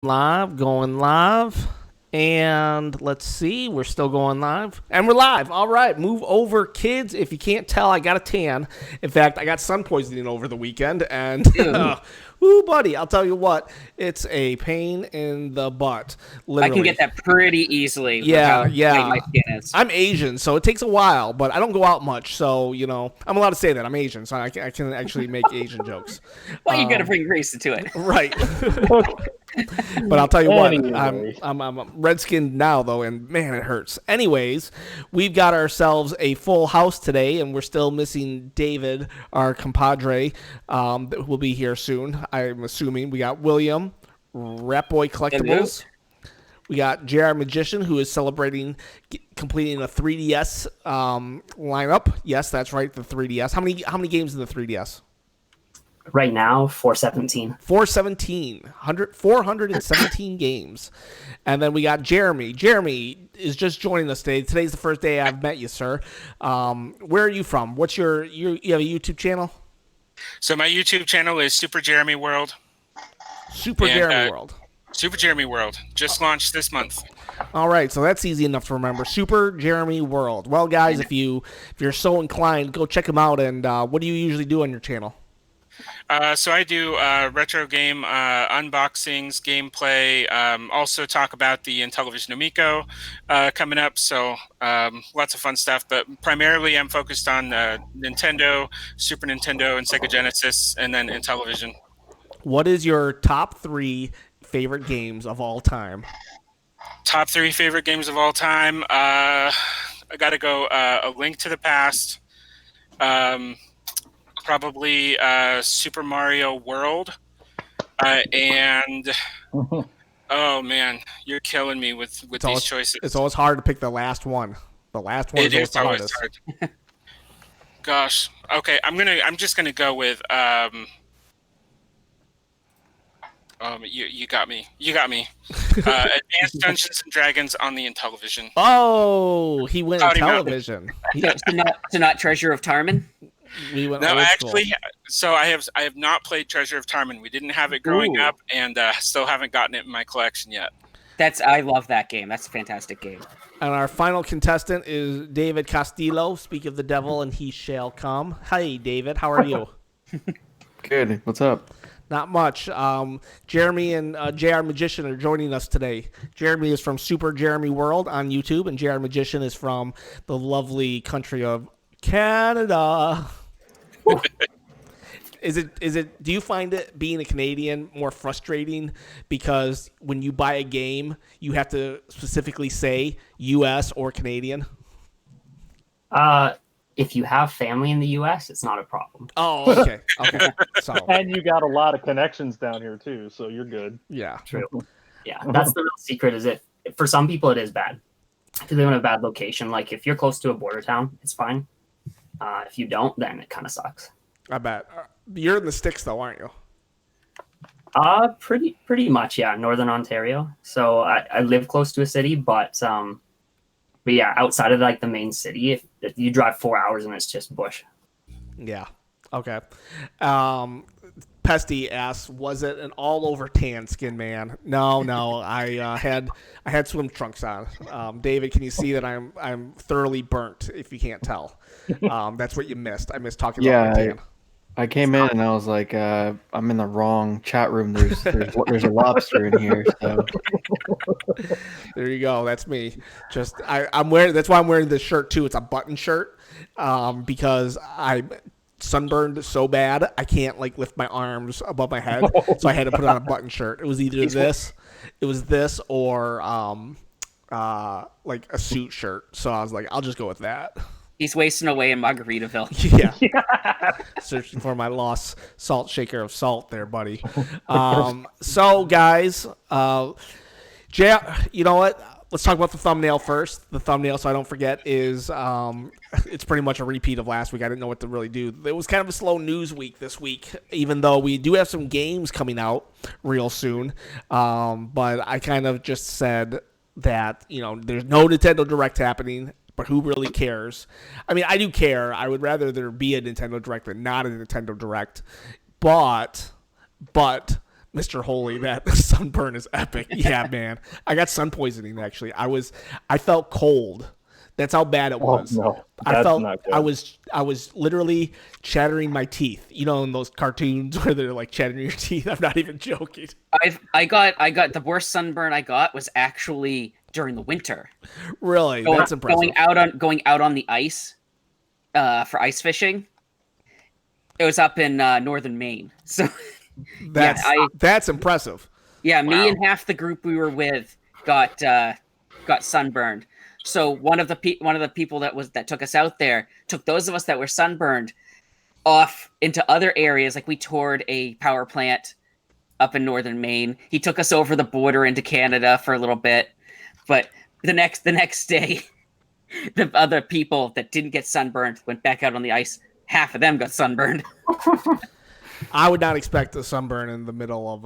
Going live. And let's see, we're still going live. And we're live. All right, move over, kids. If you can't tell, I got a tan. In fact, I got sun poisoning over the weekend. And, ooh, buddy, I'll tell you what, it's a pain in the butt. Literally. I can get that pretty easily. Yeah, with how white my skin is. I'm Asian, so it takes a while, but I don't go out much. So, I'm allowed to say that I'm Asian, so I can actually make Asian jokes. Well, you got to bring grace to it. Right. But I'll tell you what, I'm red-skinned now, though, and man, it hurts. Anyways, we've got ourselves a full house today, and we're still missing David, our compadre, that will be here soon, I'm assuming. We got William, Rat Boy Collectibles. We got JR Magician, who is celebrating completing a 3DS lineup. Yes, that's right, the 3DS. How many games in the 3DS? Right now, 417. 417 games. And then we got Jeremy. Jeremy is just joining us today. Today's the first day I've met you, sir. Where are you from? What's you have a YouTube channel? So my YouTube channel is Super Jeremy World. Jeremy World. Super Jeremy World. Just launched this month. All right, so that's easy enough to remember. Super Jeremy World. Well, guys, if you're so inclined, go check him out. And what do you usually do on your channel? So I do retro game unboxings, gameplay, also talk about the Intellivision Amico coming up, so lots of fun stuff, but primarily I'm focused on Nintendo, Super Nintendo, and Sega Genesis, and then Intellivision. What is your top 3 favorite games of all time? Top 3 favorite games of all time? I gotta go A Link to the Past, probably Super Mario World, and oh man, you're killing me with these choices. It's always hard to pick the last one. The last one is always hard. Gosh, okay, I'm just gonna go with you got me. Advanced Dungeons and Dragons on the Intellivision. Oh, he went Intellivision. So not Treasure of Tarman. No, actually, so I have not played Treasure of Tarman. We didn't have it growing up, and still haven't gotten it in my collection yet. I love that game. That's a fantastic game. And our final contestant is David Castillo. Speak of the devil, and he shall come. Hey, David, how are you? Good. What's up? Not much. Jeremy and JR Magician are joining us today. Jeremy is from Super Jeremy World on YouTube, and JR Magician is from the lovely country of Canada. Do you find it, being a Canadian, more frustrating because when you buy a game, you have to specifically say US or Canadian? If you have family in the US, it's not a problem. Oh, okay. So, and you got a lot of connections down here too, so you're good. Yeah. True. Yeah, that's the real secret. Is it for some people it is bad if they live in a bad location. Like if you're close to a border town, it's fine. If you don't, then it kind of sucks. I bet. You're in the sticks though, aren't you? Pretty much, yeah. Northern Ontario. So I live close to a city, but yeah, outside of like the main city, if you drive 4 hours and it's just bush. Yeah. Okay. Pesty asks, was it an all-over tan skin, man? No. I had swim trunks on. David, can you see that I'm thoroughly burnt? If you can't tell, that's what you missed. I missed talking about my tan. I came in and I was like, I'm in the wrong chat room. There's a lobster in here. So there you go. That's me. Just I'm wearing. That's why I'm wearing this shirt too. It's a button shirt because I'm sunburned so bad I can't like lift my arms above my head, so I had to put on a button shirt. It was either this or like a suit shirt. So I was like, I'll just go with that. He's wasting away in Margaritaville. Yeah. Searching for my lost salt shaker of salt there, buddy. So, guys, Jay, you know what? Let's talk about the thumbnail first. The thumbnail, so I don't forget, is it's pretty much a repeat of last week. I didn't know what to really do. It was kind of a slow news week this week, even though we do have some games coming out real soon. But I kind of just said that, there's no Nintendo Direct happening. But who really cares? I mean, I do care. I would rather there be a Nintendo Direct than not a Nintendo Direct. But Mr. Holy, that sunburn is epic. Yeah, man. I got sun poisoning actually. I felt cold. That's how bad it was. no, I that's felt not good. I was literally chattering my teeth. You know, in those cartoons where they're like chattering your teeth. I'm not even joking. I got the worst sunburn I got was actually during the winter. Really, that's impressive. Going out on the ice, for ice fishing. It was up in northern Maine, so That's impressive. yeah, me and half the group we were with got sunburned. So one of the people that took us out there took those of us that were sunburned off into other areas. Like we toured a power plant up in northern Maine. He took us over the border into Canada for a little bit, but the next day, the other people that didn't get sunburned went back out on the ice. Half of them got sunburned. I would not expect a sunburn in the middle of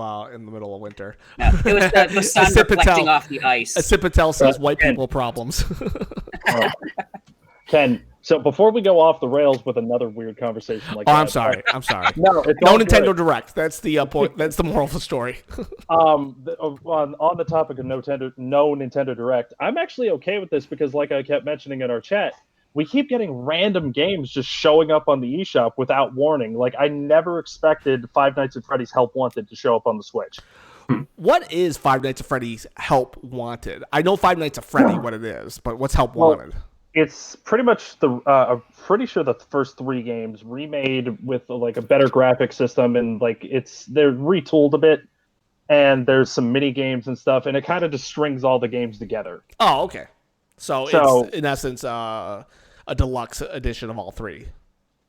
winter. No, it was the sun reflecting off the ice. A Cipatel says white people problems. Ken, so before we go off the rails with another weird conversation like that. I'm sorry. No, it's No all Nintendo good. Direct. That's the point. That's the moral of the story. On the topic of no Nintendo Direct, I'm actually okay with this because, like I kept mentioning in our chat, we keep getting random games just showing up on the eShop without warning. Like, I never expected Five Nights at Freddy's Help Wanted to show up on the Switch. What is Five Nights at Freddy's Help Wanted? I know Five Nights at Freddy what it is, but what's Help Wanted? It's pretty much I'm pretty sure the first 3 games remade with like a better graphic system, and like they're retooled a bit, and there's some mini games and stuff, and it kind of just strings all the games together. Oh, okay. So it's in essence a deluxe edition of all 3.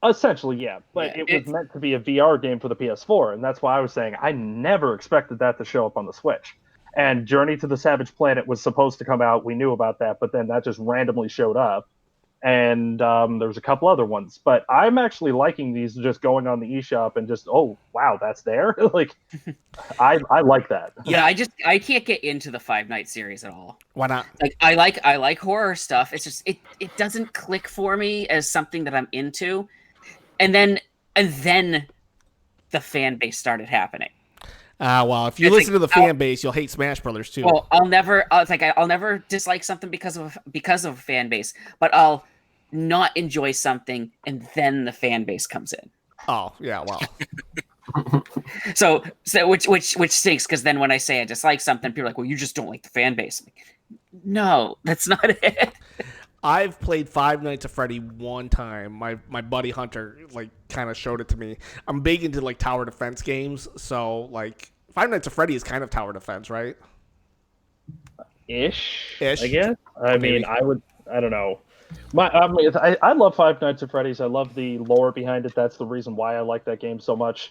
Essentially, yeah. But it was meant to be a VR game for the PS4, and that's why I was saying I never expected that to show up on the Switch. And Journey to the Savage Planet was supposed to come out. We knew about that, but then that just randomly showed up. And there was a couple other ones. But I'm actually liking these just going on the eShop and just, oh, wow, that's there? Like, I like that. Yeah, I can't get into the Five Nights series at all. Why not? Like I like horror stuff. It's just it doesn't click for me as something that I'm into. And then the fan base started happening. Well, if you listen to the fan base, you'll hate Smash Brothers too. Well, I'll never dislike something because of a fan base, but I'll not enjoy something and then the fan base comes in. Oh, yeah, well. So which stinks, because then when I say I dislike something, people are like, well, you just don't like the fan base. I'm like, no, that's not it. I've played Five Nights at Freddy one time. My buddy Hunter like kind of showed it to me. I'm big into like tower defense games, so like Five Nights at Freddy is kind of tower defense, right? Ish, Ish. I guess. I Maybe. mean, I don't know. I love Five Nights at Freddy's. I love the lore behind it. That's the reason why I like that game so much.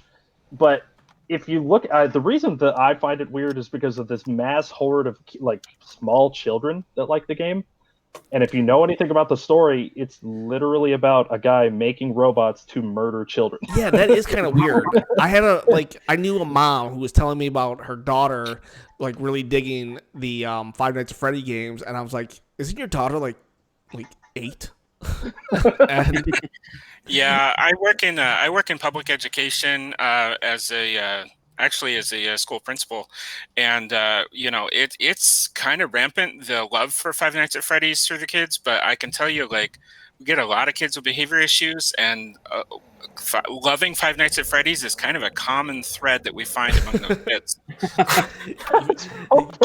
But if you look at the reason that I find it weird is because of this mass horde of like small children that like the game. And if you know anything about the story, it's literally about a guy making robots to murder children. Yeah, that is kind of weird. I knew a mom who was telling me about her daughter like really digging the Five Nights at Freddy games, and I was like, isn't your daughter like 8? And Yeah, I work in public education as a school principal, and it's kind of rampant, the love for Five Nights at Freddy's through the kids. But I can tell you, like, we get a lot of kids with behavior issues, and loving Five Nights at Freddy's is kind of a common thread that we find among those kids.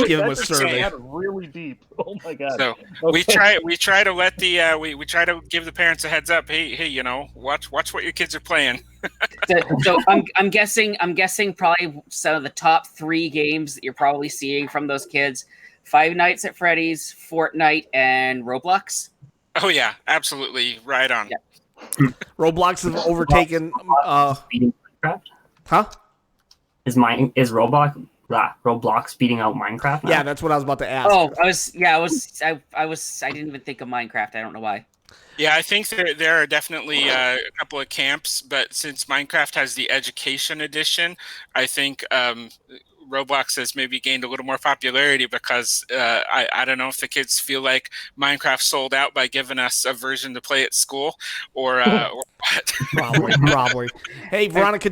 give them a That just survey. got really deep. Oh my god. So Okay. we try to let the we try to give the parents a heads up. Hey, watch what your kids are playing. So I'm guessing probably some of the top 3 games that you're probably seeing from those kids: Five Nights at Freddy's, Fortnite, and Roblox. Oh yeah, absolutely, right on. Yeah. Roblox has overtaken. Beating Minecraft? Huh? Is Roblox beating out Minecraft now? Yeah, that's what I was about to ask. Oh, I didn't even think of Minecraft. I don't know why. Yeah, I think there are definitely a couple of camps, but since Minecraft has the education edition, I think Roblox has maybe gained a little more popularity because I don't know if the kids feel like Minecraft sold out by giving us a version to play at school, or what. Probably. Hey, Veronica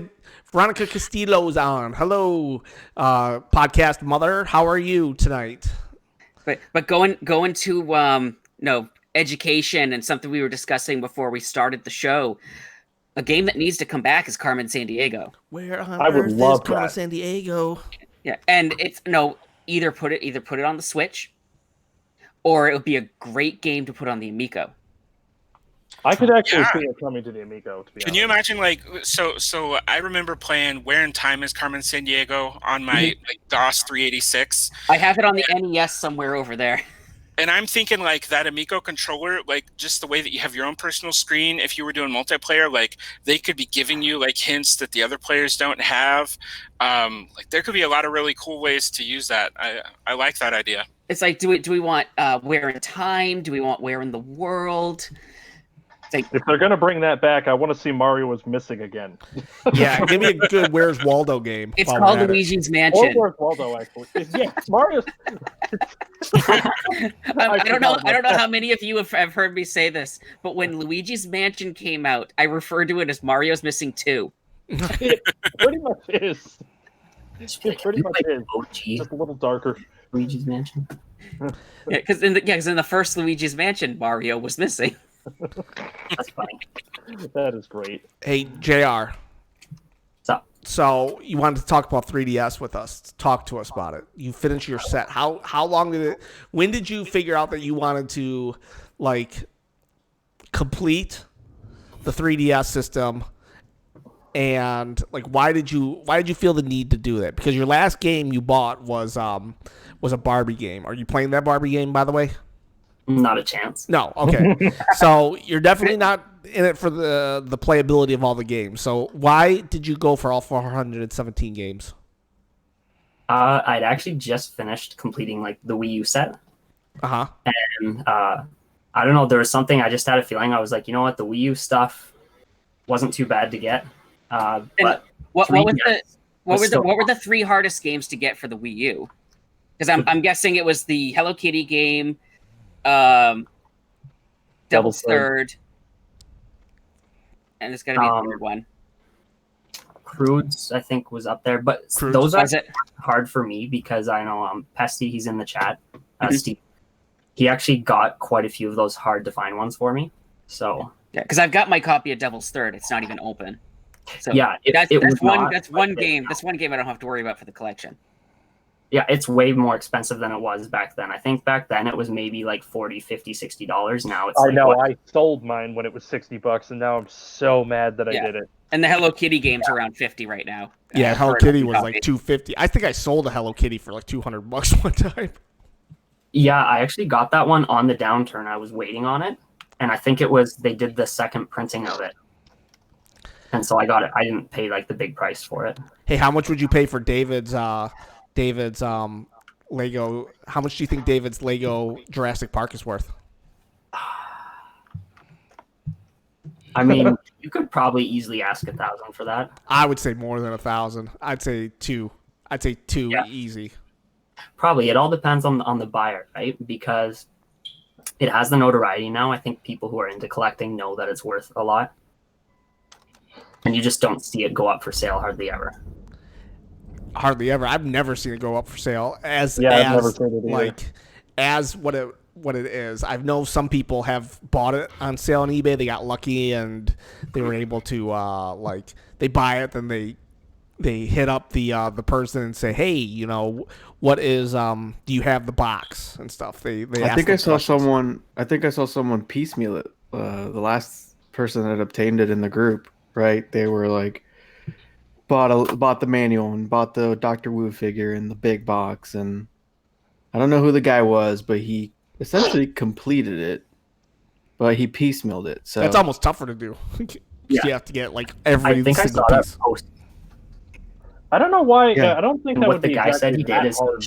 Veronica Castillo's on. Hello, podcast mother. How are you tonight? But going to education and something we were discussing before we started the show. A game that needs to come back is Carmen Sandiego. Where on I would earth love is Carmen that. Sandiego? Yeah, and it's either put it on the Switch, or it would be a great game to put on the Amico. I could actually Yeah. see it coming to the Amico. To be Can honest. you imagine, like, so I remember playing Where in Time is Carmen Sandiego on my like, DOS 386, I have it on the NES somewhere over there. and I'm thinking like that Amico controller, like just the way that you have your own personal screen. If you were doing multiplayer, like they could be giving you like hints that the other players don't have. Like there could be a lot of really cool ways to use that. I like that idea. It's like, do we want Where in Time? Do we want Where in the World? It's like, If they're gonna bring that back, I want to see Mario was missing again. Yeah, give me a good Where's Waldo game. it's while called we're at it. Luigi's Or Mansion. where's Waldo actually? Yeah, Mario's. I don't know how many of you have heard me say this, but when Luigi's Mansion came out, I referred to it as Mario's Missing 2. It pretty much is. It pretty much is. OG Just a little darker. Luigi's Mansion. Yeah, because in the first Luigi's Mansion, Mario was missing. That's funny. That is great. Hey, JR. So you wanted to talk about 3DS with us. Talk to us about it. You finished your set. How long did it? When did you figure out that you wanted to like complete the 3DS system? And like, why did you feel the need to do that? Because your last game you bought was a Barbie game. Are you playing that Barbie game, by the way? Not a chance. No. Okay. So you're definitely not in it for the playability of all the games. So why did you go for all 417 games? I'd actually just finished completing like the Wii U set, Uh-huh. and I don't know. There was something I just had a feeling. I was like, you know what, the Wii U stuff wasn't too bad to get. But What were still- the three hardest games to get for the Wii U? Because I'm guessing it was the Hello Kitty game, Devil's Third, and there's got to be a third one. Crudes, I think, was up there, but Crudes. those are Was it? hard for me because I know Pesty, he's in the chat. Steve, he actually got quite a few of those hard to find ones for me. So Yeah, because I've got my copy of Devil's Third. It's not even open. So yeah, that's was one. not, That's one but game. That's one game I don't have to worry about for the collection. Yeah, it's way more expensive than it was back then. I think back then it was maybe like $40, $50, $60. Now it's I like, know. what? I sold mine when it was $60, and now I'm so mad that I Yeah. did it. And the Hello Kitty game's around 50 right now. Yeah, Hello for Kitty a was copy. like 250. I think I sold a Hello Kitty for like $200 one time. Yeah, I actually got that one on the downturn. I was waiting on it, and I think it was they did the second printing of it, and so I got it. I didn't pay like the big price for it. Hey, how much would you pay for David's Lego? How much do you think David's Lego Jurassic Park is worth? I mean, you could probably easily ask $1,000 for that. I would say more than 1,000. I'd say two. I'd say two Yeah. easy. Probably. It all depends on the buyer, right? Because it has the notoriety now. I think people who are into collecting know that it's worth a lot, and you just don't see it go up for sale hardly ever. Hardly ever. I've never seen it go up for sale as Yeah, I've as never seen it either. like as what it is. I know some people have bought it on sale on eBay. They got lucky and they were able to like they buy it, then they hit up the person and say, hey, you know, what is do you have the box and stuff? They I ask think them I saw questions. someone piecemeal it. The last person that obtained it in the group, right? They were like bought the manual and bought the Dr. Wu figure in the big box, and I don't know who the guy was, but he essentially completed it, but he piecemealed it. So That's almost tougher to do. Yeah. You have to get like I every think I single saw that piece. post. I don't know why. Yeah. I don't think And that what would the be guy said exactly he did that is, hard,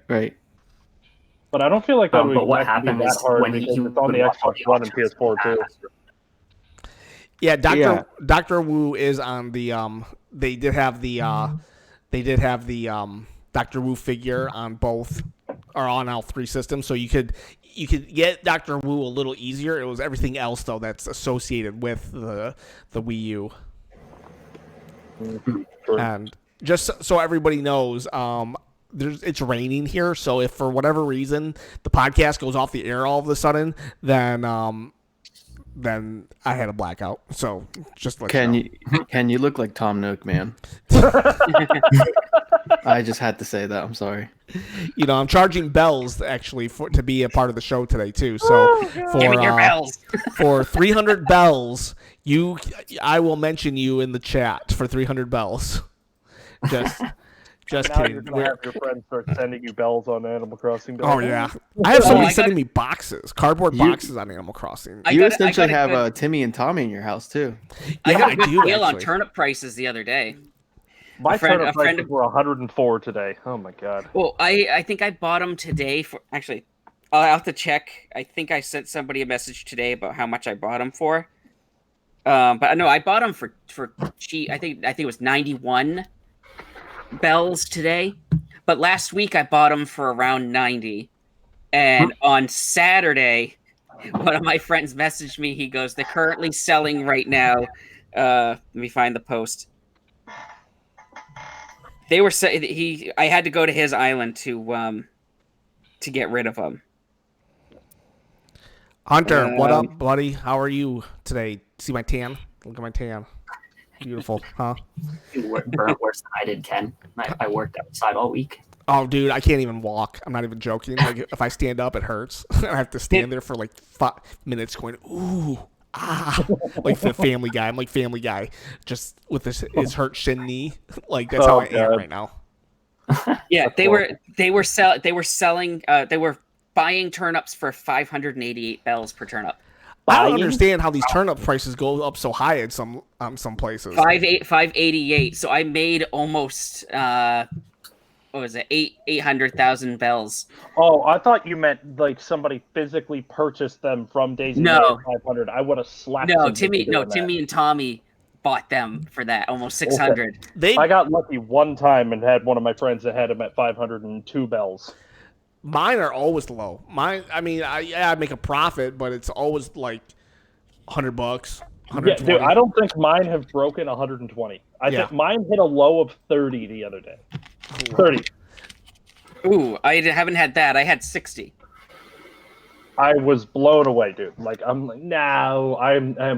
right. but I don't feel like that would but what exactly happened be that is hard when because he it's on the would watch all Xbox One and auctions PS4 he too. had. Yeah, Yeah. Dr. Wu is on the they did have the Dr. Wu figure on both or on all three systems, so you could get Dr. Wu a little easier. It was everything else though that's associated with the Wii U. Sure. And just so everybody knows, it's raining here. So if for whatever reason the podcast goes off the air all of a sudden, then I had a blackout. So just let you know. Can you look like Tom Nook, man? I just had to say that. I'm sorry. You know, I'm charging bells actually to be a part of the show today too. So Give me your bells. for 300 bells, I will mention you in the chat for 300 bells. Just Now kidding. you're gonna have your friends start sending you bells on Animal Crossing. Oh yeah, I have somebody I sending me cardboard boxes on Animal Crossing. You essentially have Timmy and Tommy in your house too. I got a good do, deal on actually. turnip prices the other day. My turnip a friend prices were 104 today. Oh my god. Well, I think I bought them today for actually. I'll have to check. I think I sent somebody a message today about how much I bought them for. But no, I bought them for cheap. I think it was 91 bells today. But last week I bought them for around 90. And on Saturday, one of my friends messaged me. He goes, "They're currently selling right now." Let me find the post. They were I had to go to his island to get rid of them. Hunter, what up, buddy? How are you today? See my tan? Look at my tan. Beautiful, huh? You burnt worse than I did, Ken. I worked outside all week. Oh, dude, I can't even walk. I'm not even joking. Like, if I stand up, it hurts. I have to stand there for like 5 minutes going, ooh, ah. Like the Family Guy. I'm like Family Guy, just with his hurt shin knee. Like, that's how I am right now. Yeah, they were buying turnips for 588 bells per turnip. I don't understand how these turnip prices go up so high at some places. 588. So I made almost what was it, 800,000 bells. Oh, I thought you meant like somebody physically purchased them from Daisy. No, 500. I would have slapped. No, Timmy and Tommy bought them for that, almost 600. I got lucky one time and had one of my friends that had them at 502 bells. Mine are always low. I mean, I make a profit, but it's always like $100, 120. Yeah, dude, I don't think mine have broken 120. I think mine hit a low of 30 the other day. 30. Ooh, I haven't had that. I had 60. I was blown away, dude. Like, I'm like, no,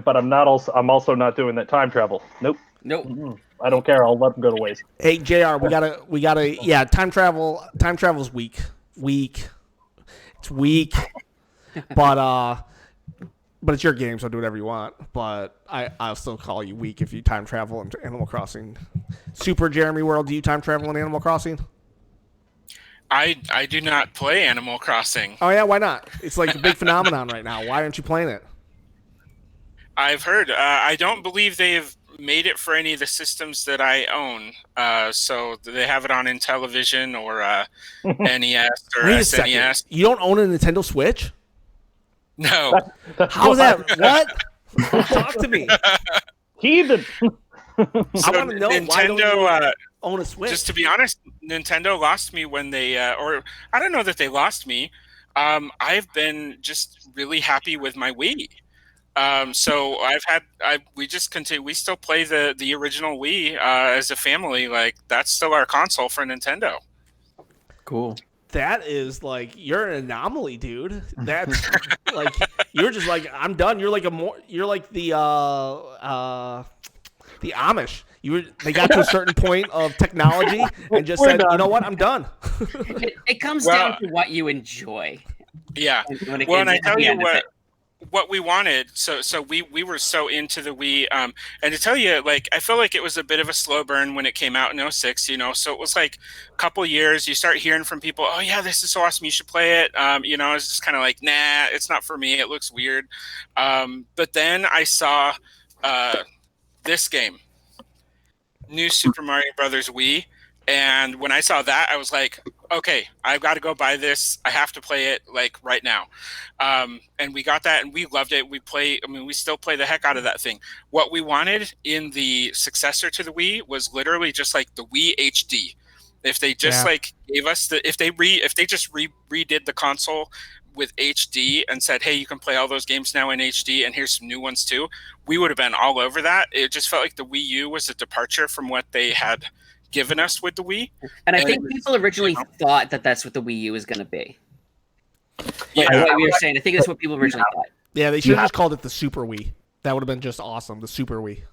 but I'm not also. I'm also not doing that time travel. Nope. Mm-mm. I don't care. I'll let them go to waste. Hey, JR, we gotta. Yeah, time travel's weak. It's weak. But it's your game, so do whatever you want. But I'll still call you weak if you time travel into Animal Crossing. Super Jeremy World, do you time travel in Animal Crossing? I do not play Animal Crossing. Oh yeah, why not? It's like a big phenomenon right now. Why aren't you playing it? I've heard. I don't believe they've made it for any of the systems that I own. So they have it on Intellivision or NES or Wait a SNES. second. You don't own a Nintendo Switch? No. How's that? What? Talk to me. Heathen. So I want to know Nintendo, why don't you own a Switch? Just to be honest, Nintendo lost me when they, or I don't know that they lost me. I've been just really happy with my Wii. So we just continue. We still play the original Wii as a family. Like, that's still our console for Nintendo. Cool. That is like, you're an anomaly, dude. That's like, you're just like, I'm done. You're like you're like the Amish. They got to a certain point of technology and just said, you know what, I'm done. It comes down to what you enjoy. Yeah. And I tell you what we wanted. So we were so into the Wii. And to tell you, like, I feel like it was a bit of a slow burn when it came out in 2006, you know. So it was like a couple years. You start hearing from people, oh yeah, this is so awesome, you should play it. You know, it's just kind of like, nah, it's not for me. It looks weird. But then I saw this game, New Super Mario Brothers Wii. And when I saw that, I was like, okay, I've got to go buy this. I have to play it like right now. And we got that and we loved it. We still play the heck out of that thing. What we wanted in the successor to the Wii was literally just like the Wii HD. If they just like gave us if they just redid the console with HD and said, hey, you can play all those games now in HD, and here's some new ones too, we would have been all over that. It just felt like the Wii U was a departure from what they had given us with the Wii. And I think people originally thought that that's what the Wii U was going to be. Yeah, Like what we were saying, I think that's what people originally thought. Yeah, they should have just called it the Super Wii. That would have been just awesome, the Super Wii.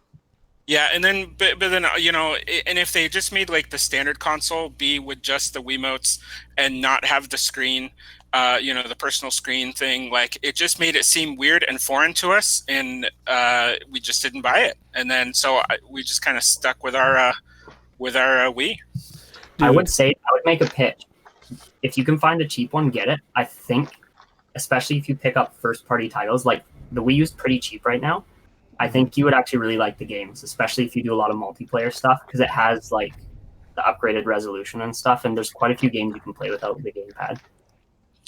Yeah, and then, but then, you know, and if they just made like the standard console be with just the Wiimotes and not have the screen, you know, the personal screen thing, like it just made it seem weird and foreign to us, and we just didn't buy it. And then so we just kind of stuck with our Wii. I would make a pitch. If you can find a cheap one, get it. I think, especially if you pick up first-party titles, like the Wii U's pretty cheap right now. I think you would actually really like the games, especially if you do a lot of multiplayer stuff, because it has like the upgraded resolution and stuff, and there's quite a few games you can play without the gamepad.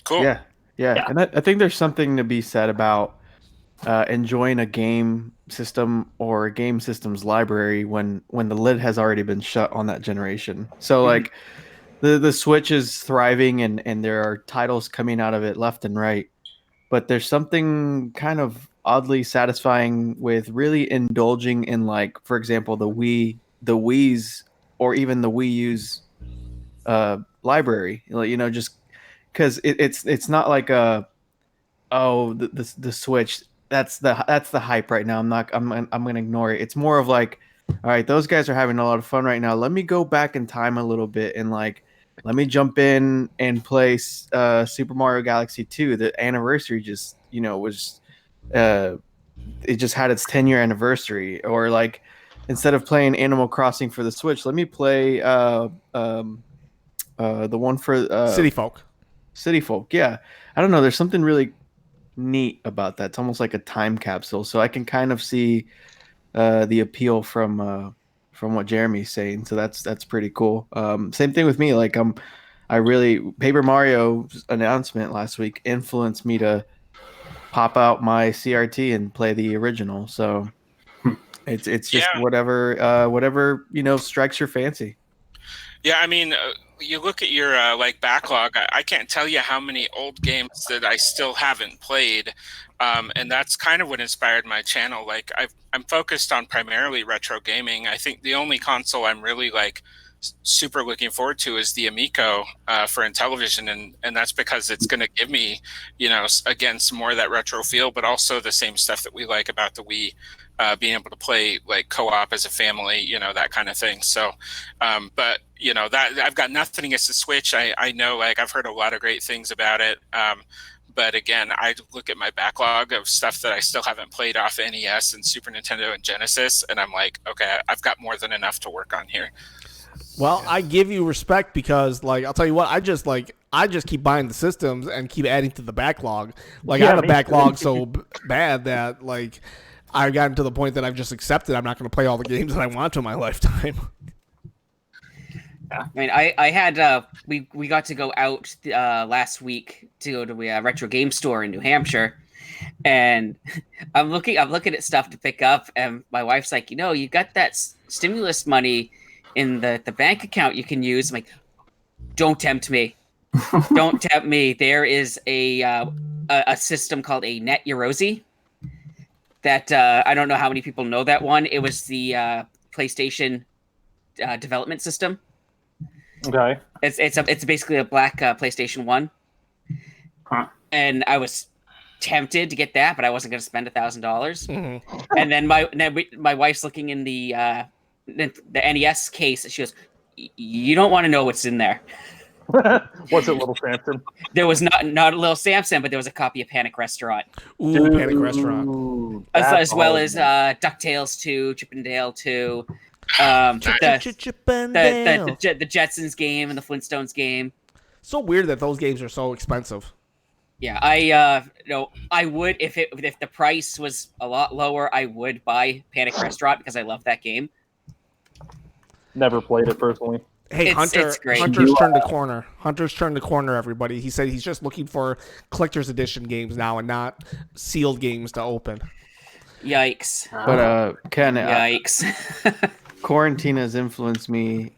Cool. Yeah. And I think there's something to be said about enjoying a game system or a game system's library when the lid has already been shut on that generation. So like the Switch is thriving and there are titles coming out of it left and right, but there's something kind of oddly satisfying with really indulging in, like, for example, the Wii's or even the Wii U's library, you know, just because it's not like the Switch, that's the hype right now. I'm gonna ignore it. It's more of like, all right, those guys are having a lot of fun right now. Let me go back in time a little bit and like let me jump in and play Super Mario Galaxy 2. The anniversary just, you know, was it just had its 10-year anniversary. Or like, instead of playing Animal Crossing for the Switch, let me play the one for City Folk. Yeah, I don't know, there's something really neat about that. It's almost like a time capsule, so I can kind of see the appeal from what Jeremy's saying. So that's pretty cool. Same thing with me. Like Paper Mario's announcement last week influenced me to pop out my CRT and play the original. So it's just whatever you know strikes your fancy. Yeah, I mean, you look at your like backlog. I can't tell you how many old games that I still haven't played, and that's kind of what inspired my channel. Like I'm focused on primarily retro gaming. I think the only console I'm really like super looking forward to is the Amico for Intellivision, and that's because it's going to give me, you know, again, some more of that retro feel, but also the same stuff that we like about the Wii, being able to play like co-op as a family, you know, that kind of thing. So, but you know, that I've got nothing against the Switch. I know, like, I've heard a lot of great things about it. But again, I look at my backlog of stuff that I still haven't played off NES and Super Nintendo and Genesis, and I'm like, okay, I've got more than enough to work on here. Well, I give you respect because, like, I'll tell you what, I just keep buying the systems and keep adding to the backlog. Like, I have a backlog so bad that, like, I've gotten to the point that I've just accepted I'm not going to play all the games that I want to in my lifetime. I mean, I had we got to go out last week to go to a retro game store in New Hampshire, and I'm looking at stuff to pick up, and my wife's like, you know, you got that stimulus money in the bank account you can use. I'm like, don't tempt me. Don't tempt me. There is a system called a Net Eurosi that I don't know how many people know that one. It was the PlayStation development system. Okay. It's basically a black PlayStation 1. Huh. And I was tempted to get that, but I wasn't going to spend $1,000. Mm-hmm. And then my wife's looking in the NES case. She goes, "You don't want to know what's in there." What's it, Little Samson? There was not a Little Samson, but there was a copy of Panic Restaurant. Ooh, Panic Restaurant. Ooh, As well that's as awesome. DuckTales 2, Chip and Dale 2, Chip and Dale. the Jetsons game and the Flintstones game. So weird that those games are so expensive. Yeah, I would if the price was a lot lower, I would buy Panic Restaurant because I love that game. Never played it personally. Hey, It's great. Hunter's turned the corner. Hunter's turned the corner, everybody. He said he's just looking for collector's edition games now and not sealed games to open. Yikes. But Ken, Yikes. quarantine has influenced me,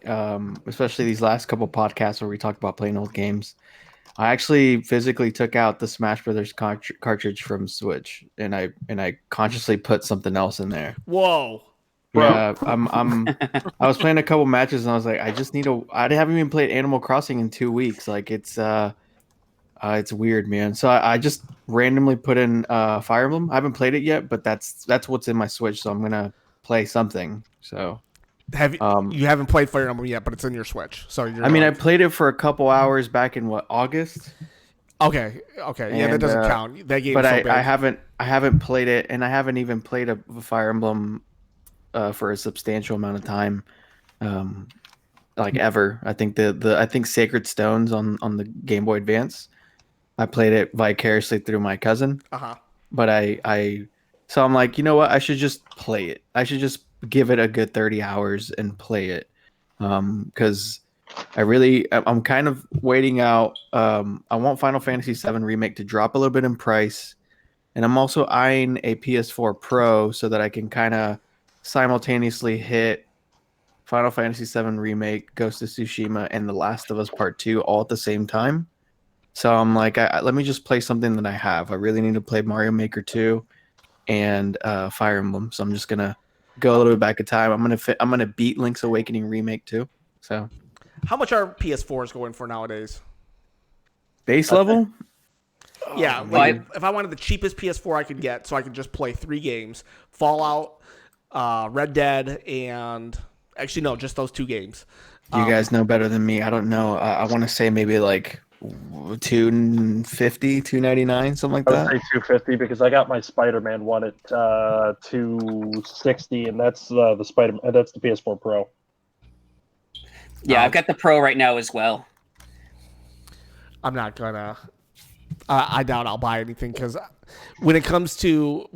especially these last couple podcasts where we talk about playing old games. I actually physically took out the Smash Brothers cartridge from Switch, and I consciously put something else in there. Whoa. Yeah, I was playing a couple matches and I was like, I haven't even played Animal Crossing in 2 weeks. Like it's weird, man. So I just randomly put in Fire Emblem. I haven't played it yet, but that's what's in my Switch, so I'm gonna play something. So You haven't played Fire Emblem yet, but it's in your Switch. So you're I played it for a couple hours back in August. Okay. Yeah, that doesn't count. That game. But so big. I haven't played it, and I haven't even played a Fire Emblem for a substantial amount of time, like ever. I think I think Sacred Stones on the Game Boy Advance. I played it vicariously through my cousin. But so I'm like, you know what? I should just play it. I should just give it a good 30 hours and play it, because I'm kind of waiting out. I want Final Fantasy VII Remake to drop a little bit in price, and I'm also eyeing a PS4 Pro so that I can kind of simultaneously hit Final Fantasy VII Remake, Ghost of Tsushima, and The Last of Us Part 2 all at the same time. So I'm like, let me just play something that I have. I really need to play Mario Maker 2 and Fire Emblem. So I'm just gonna go a little bit back in time. I'm gonna beat Link's Awakening Remake too. So how much are PS4s going for nowadays? Base level? Yeah, like if I wanted the cheapest PS4 I could get, so I could just play 3 games: Fallout, Red Dead, and actually no, just those 2 games. You guys know better than me. I don't know. I want to say maybe like $250, $299, something like that. I would say $250 because I got my Spider-Man one at $260, and that's the PS4 Pro. Yeah, I've got the Pro right now as well. I'm not gonna. I doubt I'll buy anything because when it comes to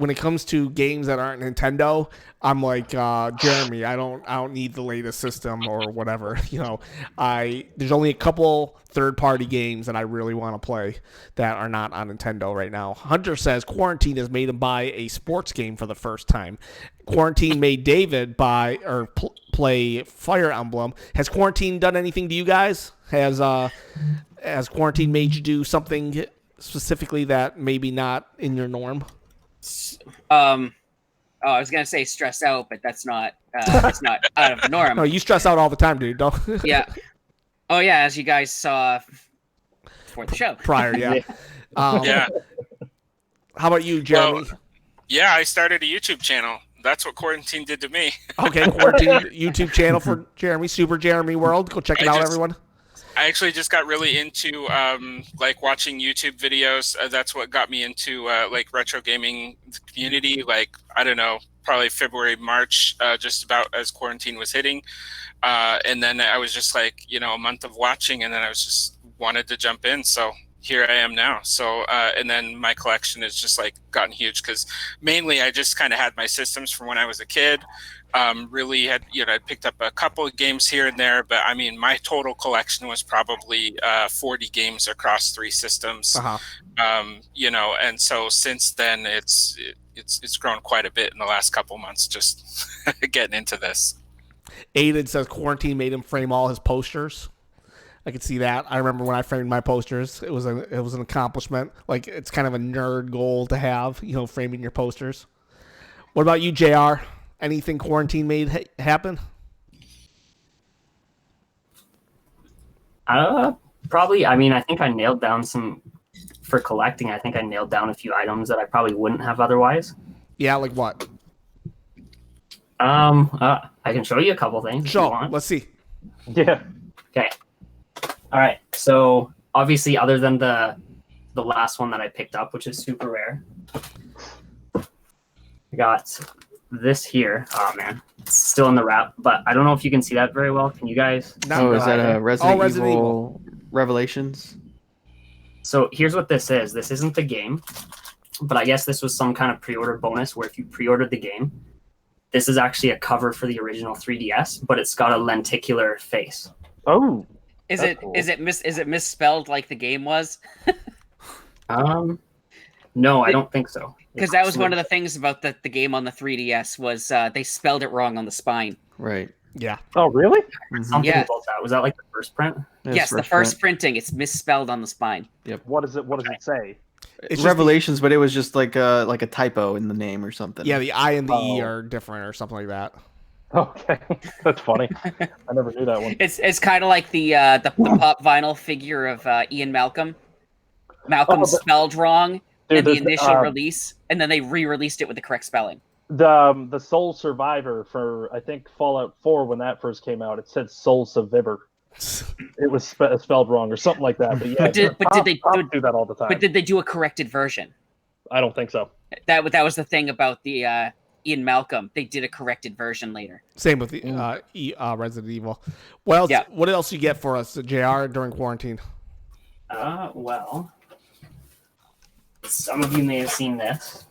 games that aren't Nintendo, I'm like Jeremy. I don't need the latest system or whatever. There's only a couple third-party games that I really want to play that are not on Nintendo right now. Hunter says quarantine has made him buy a sports game for the first time. Quarantine made David buy or play Fire Emblem. Has quarantine done anything to you guys? Has quarantine made you do something specifically that maybe not in your norm? I was gonna say stress out, but that's not it's not out of the norm. No, you stress out all the time, dude. Don't. Yeah. Oh yeah, as you guys saw for the show prior, yeah. Yeah. How about you, Jeremy? Well, yeah, I started a YouTube channel. That's what quarantine did to me. Okay, quarantine YouTube channel for Jeremy, Super Jeremy World. Go check it out, everyone. I actually just got really into like watching YouTube videos. That's what got me into like retro gaming community. Like, I don't know, probably February, March, just about as quarantine was hitting. And then I was just like, a month of watching, and then I was just wanted to jump in. So here I am now. So and then my collection has just like gotten huge because mainly I just kind of had my systems from when I was a kid. Really had, I picked up a couple of games here and there, but I mean, my total collection was probably 40 games across 3 systems. And so since then it's grown quite a bit in the last couple months, just getting into this. Aiden says quarantine made him frame all his posters. I could see that. I remember when I framed my posters, it was an accomplishment. Like, it's kind of a nerd goal to have, framing your posters. What about you, JR? Anything quarantine made happen? Probably. I mean, I think I nailed down for collecting. I think I nailed down a few items that I probably wouldn't have otherwise. Yeah, like what? I can show you a couple things. Sure. Let's see. Yeah. Okay. All right. So obviously, other than the last one that I picked up, which is super rare, I got this here. Oh man, it's still in the wrap, but I don't know if you can see that very well. Can you guys? Is that a Resident Evil Revelations? So here's what this is. This isn't the game, but I guess this was some kind of pre-order bonus where if you pre-ordered the game, this is actually a cover for the original 3DS, but it's got a lenticular face. Oh. Is it misspelled like the game was? No, I don't think so. Because that was one of the things about the game on the 3DS was they spelled it wrong on the spine. Right. Yeah. Oh, really? Something Yeah. about that. Was that like the first print? Yes, the first printing. It's misspelled on the spine. What does it say? It's just Revelations, but it was just like a typo in the name or something. Yeah, the I and the E Oh. are different or something like that. Okay, that's funny. I never knew that one. It's kind of like the pop vinyl figure of Ian Malcolm. Malcolm spelled wrong in the initial release, and then they re-released it with the correct spelling. The Soul Survivor for, I think, Fallout 4, when that first came out, it said Soul Survivor. It was spelled wrong or something like that. But yeah, Did they do that all the time? But did they do a corrected version? I don't think so. That was the thing about the Ian Malcolm. They did a corrected version later. Same with the Resident Evil. What else you get for us, JR, during quarantine? Well, some of you may have seen this.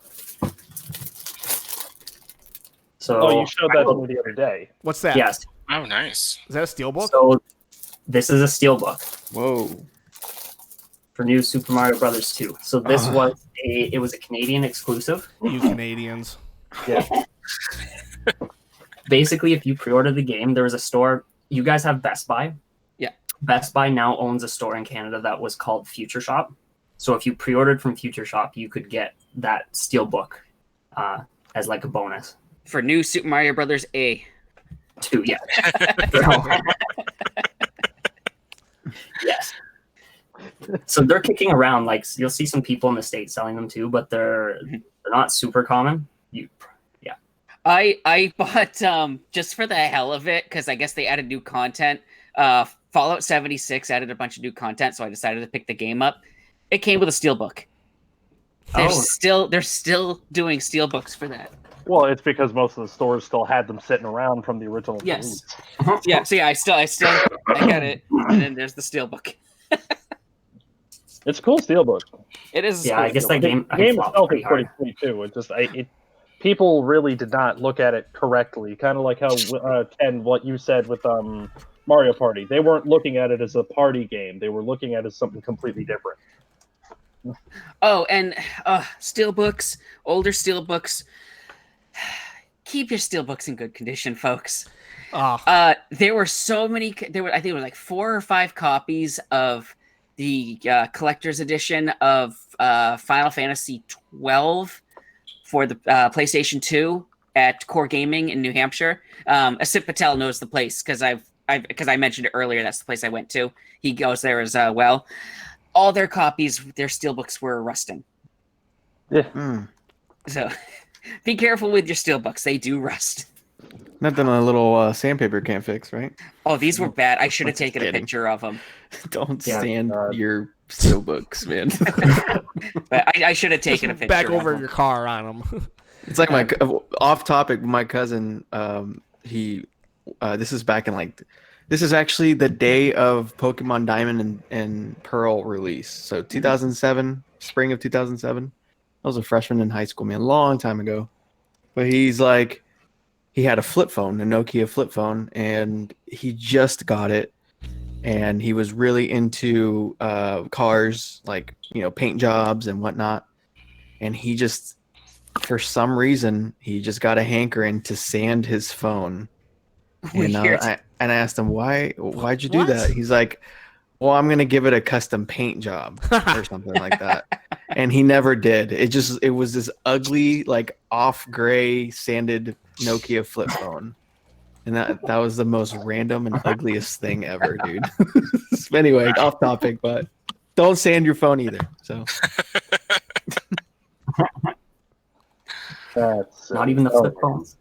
So, you showed that to me the other day. What's that? Yes. Oh, nice. Is that a steelbook? So this is a steelbook Whoa. for New Super Mario Brothers 2. So this was a Canadian exclusive. You Canadians. Yeah. Basically, if you pre-order the game, there was a store. You guys have Best Buy. Yeah. Best Buy now owns a store in Canada that was called Future Shop. So if you pre-ordered from Future Shop, you could get that steelbook as like a bonus. For New Super Mario Brothers A. 2, yeah. Yes. So they're kicking around. Like, you'll see some people in the States selling them too, but they're not super common. I bought just for the hell of it, because I guess they added new content. Fallout 76 added a bunch of new content, so I decided to pick the game up. It came with a steelbook. They're still doing steelbooks for that. Well, it's because most of the stores still had them sitting around from the original release. Yeah. So yeah, I got it, and then there's the steelbook. It's a cool steelbook. It is. Yeah, I guess that game. The game itself is pretty sweet too. It just people really did not look at it correctly. Kind of like how Ken, what you said with Mario Party. They weren't looking at it as a party game. They were looking at it as something completely different. Oh, and steelbooks, older steelbooks. Keep your steelbooks in good condition, folks. There were so many. I think it was like 4 or 5 copies of the collector's edition of Final Fantasy 12 for the PlayStation 2 at Core Gaming in New Hampshire. Asit Patel knows the place because I mentioned it earlier. That's the place I went to. He goes there as well. All their copies, their steelbooks were rusting. Yeah. So be careful with your steelbooks. They do rust. Nothing a little sandpaper can't fix, right? Oh, these were bad. I should have taken a kidding. picture of them. Don't sand your steelbooks, man. But I should have taken a picture. Back over of your car on them. It's like my off topic. My cousin, this is back in this is actually the day of Pokemon Diamond and Pearl release. So 2007, spring of 2007. I was a freshman in high school, man, long time ago. But he's like, he had a flip phone, a Nokia flip phone, and he just got it. And he was really into cars, like, paint jobs and whatnot. And he just, for some reason, he just got a hankering to sand his phone. And I asked him, why'd you do that? He's like, well, I'm going to give it a custom paint job or something like that. And he never did. It was this ugly, like off gray sanded Nokia flip phone. And that was the most random and ugliest thing ever, dude. Anyway, off topic, but don't sand your phone either. So That's not even the flip phones.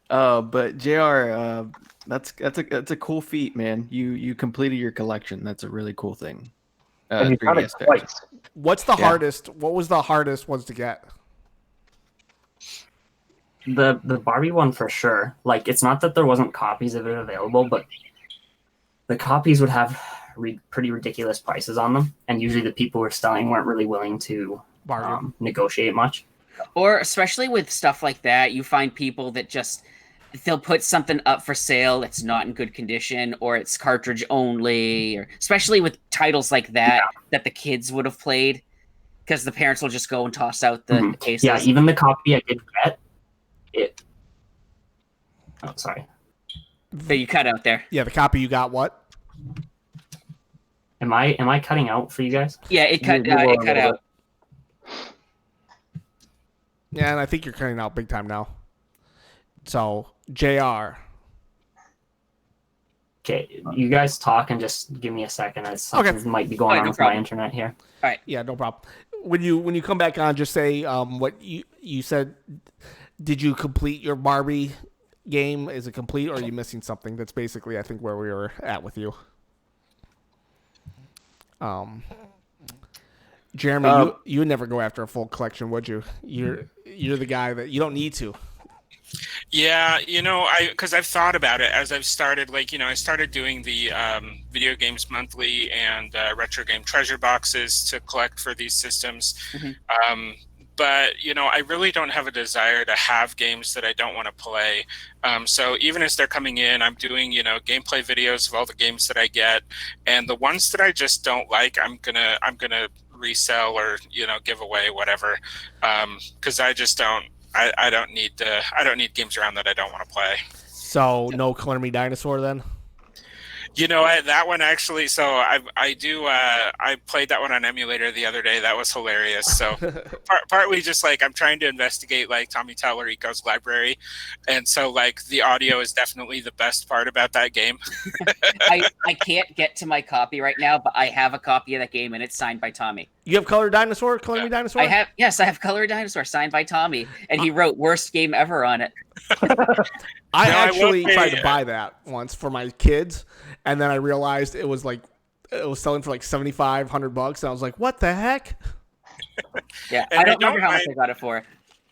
But JR, that's a cool feat, man. You completed your collection. That's a really cool thing. and you got it twice. What's the hardest? What was the hardest ones to get? The Barbie one for sure. Like, it's not that there wasn't copies of it available, but the copies would have pretty ridiculous prices on them, and usually the people who were selling weren't really willing to negotiate much. Or especially with stuff like that, you find people that just they'll put something up for sale that's not in good condition, or it's cartridge only, or especially with titles like that that the kids would have played, because the parents will just go and toss out the cases. Yeah, even the copy I did get, Oh, sorry. that you cut out there. Yeah, the copy you got. What? Am I cutting out for you guys? Yeah, it cut. You were a It cut little out. Yeah, and I think you're cutting out big time now. So, JR. Okay, you guys talk and just give me a second. Something might be going Alright, on no with problem. my internet here. Yeah, no problem. When you come back on, just say what you said. Did you complete your Barbie game? Is it complete, or are you missing something? That's basically, I think, where we were at with you. Jeremy, you would never go after a full collection, would you? You're the guy that you don't need to. Yeah, because I've thought about it as I've started, I started doing the video games monthly and retro game treasure boxes to collect for these systems. Mm-hmm. But, I really don't have a desire to have games that I don't want to play. So even as they're coming in, I'm doing, gameplay videos of all the games that I get. And the ones that I just don't like, I'm gonna resell or, give away, whatever. Because I just don't. I don't need games around that I don't want to play. So no Color Me Dinosaur then? That one actually. So I played that one on emulator the other day. That was hilarious. So partly just I'm trying to investigate Tommy Tallarico's library, and so the audio is definitely the best part about that game. I can't get to my copy right now, but I have a copy of that game, and it's signed by Tommy. You have Color Me Dinosaur? I have Color Dinosaur signed by Tommy, and he wrote worst game ever on it. I actually tried to buy that once for my kids, and then I realized it was selling for $7,500, and I was like, "What the heck?" Yeah, And I don't remember how much I got it for.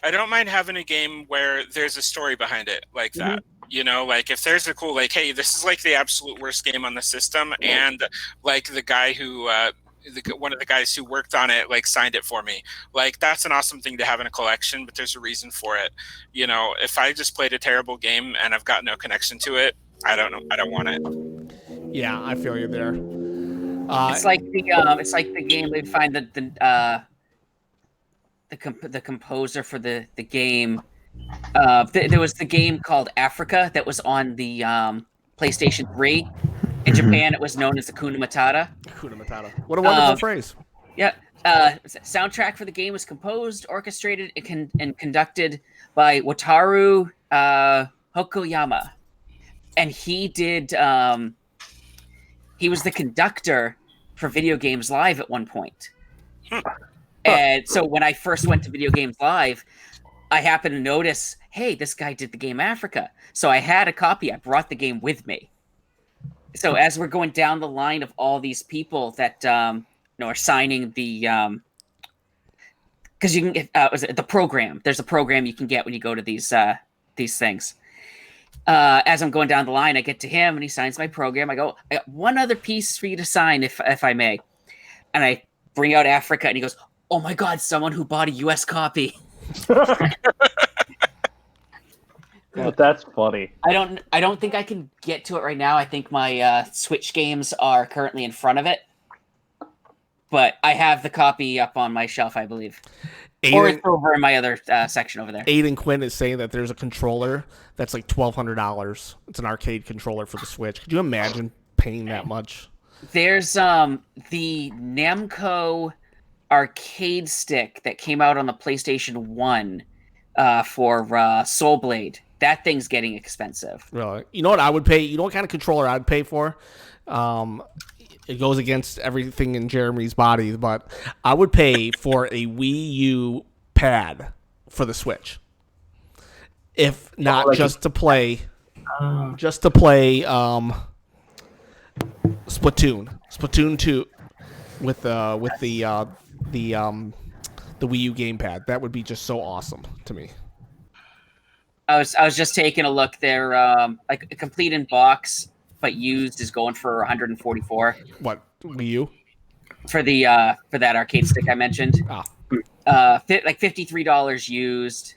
I don't mind having a game where there's a story behind it like that. If there's a cool hey, this is the absolute worst game on the system, and the guy who one of the guys who worked on it signed it for me. That's an awesome thing to have in a collection, but there's a reason for it. If I just played a terrible game and I've got no connection to it, I don't want it. Yeah, I feel you there. It's like the game they find the composer for the game. There was the game called Africa that was on the PlayStation 3. In Japan, it was known as the Kuna Matata. Kuna Matata. What a wonderful phrase. Yeah. Soundtrack for the game was composed, orchestrated, and conducted by Wataru Hokoyama. And he did... he was the conductor for Video Games Live at one point. And so when I first went to Video Games Live, I happened to notice, hey, this guy did the game Africa. So I had a copy. I brought the game with me. So as we're going down the line of all these people that are signing the, because you can get the program. There's a program you can get when you go to these things. As I'm going down the line, I get to him and he signs my program. I go, I got one other piece for you to sign, if I may. And I bring out Africa, and he goes, "Oh my God, someone who bought a U.S. copy." That's funny. I don't think I can get to it right now. I think my Switch games are currently in front of it, but I have the copy up on my shelf, I believe, or it's over in my other section over there. Aiden Quinn is saying that there's a controller that's $1,200. It's an arcade controller for the Switch. Could you imagine paying that much? There's the Namco arcade stick that came out on the PlayStation 1 for Soul Blade. That thing's getting expensive. Really? You know what I would pay? You know what kind of controller I'd pay for? It goes against everything in Jeremy's body, but I would pay for a Wii U pad for the Switch. If not just to play Splatoon 2 with the Wii U gamepad. That would be just so awesome to me. I was just taking a look there. A complete in box but used is going for $144. What, Wii U? For that arcade stick I mentioned. $53 used.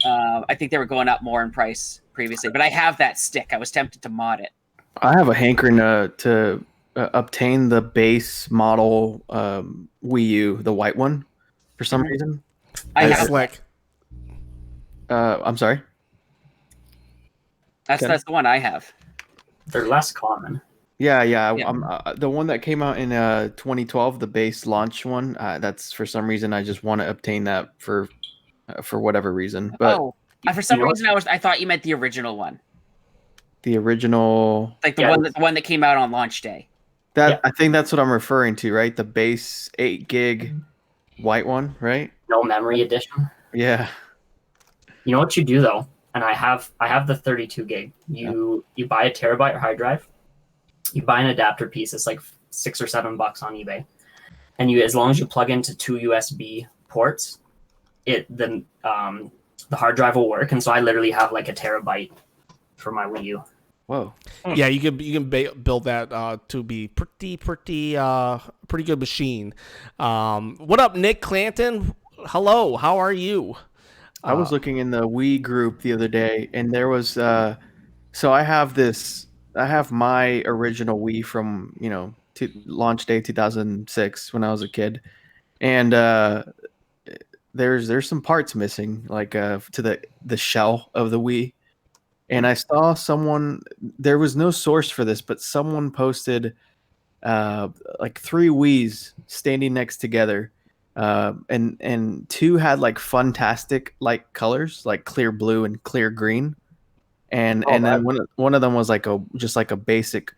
I think they were going up more in price previously, but I have that stick. I was tempted to mod it. I have a hankering to obtain the base model Wii U, the white one, for some reason. I It's have slick. I'm sorry. That's the one I have. They're less common. Yeah. Yeah. The one that came out in 2012, the base launch one. That's for some reason I just want to obtain that for whatever reason. But For some you know reason I thought you meant the original one, the original, like the one that came out on launch day. I think that's what I'm referring to, right? The base 8 gig white one, right? No memory edition. Yeah. You know what you do though, and I have the 32 gig. You buy a terabyte hard drive. You buy an adapter piece. It's like $6 or $7 on eBay, and as long as you plug into 2 USB ports, the hard drive will work. And so I literally have like a terabyte for my Wii U. Whoa. Yeah, you can build that to be pretty good machine. What up, Nick Clanton? Hello, how are you? I was looking in the Wii group the other day, and there was so I have my original Wii from launch day 2006 when I was a kid, and there's some parts missing, like to the shell of the Wii. And I saw someone, there was no source for this, but someone posted like 3 Wiis standing next together. And 2 had like fantastic like colors, like clear blue and clear green. And then one of them was like just like a basic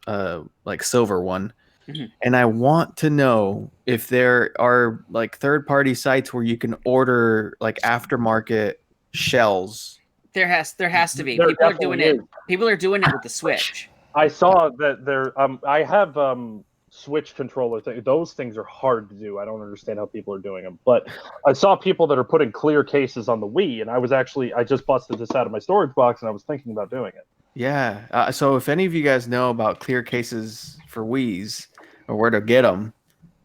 like silver one. Mm-hmm. And I want to know if there are like third-party sites where you can order like aftermarket shells. There has to be. There People are doing it. is. People are doing it with the Switch. I saw that there. I have Switch controller thing. Those things are hard to do. I don't understand how people are doing them. But I saw people that are putting clear cases on the Wii, and I just busted this out of my storage box, and I was thinking about doing it. Yeah. So if any of you guys know about clear cases for Wiis or where to get them,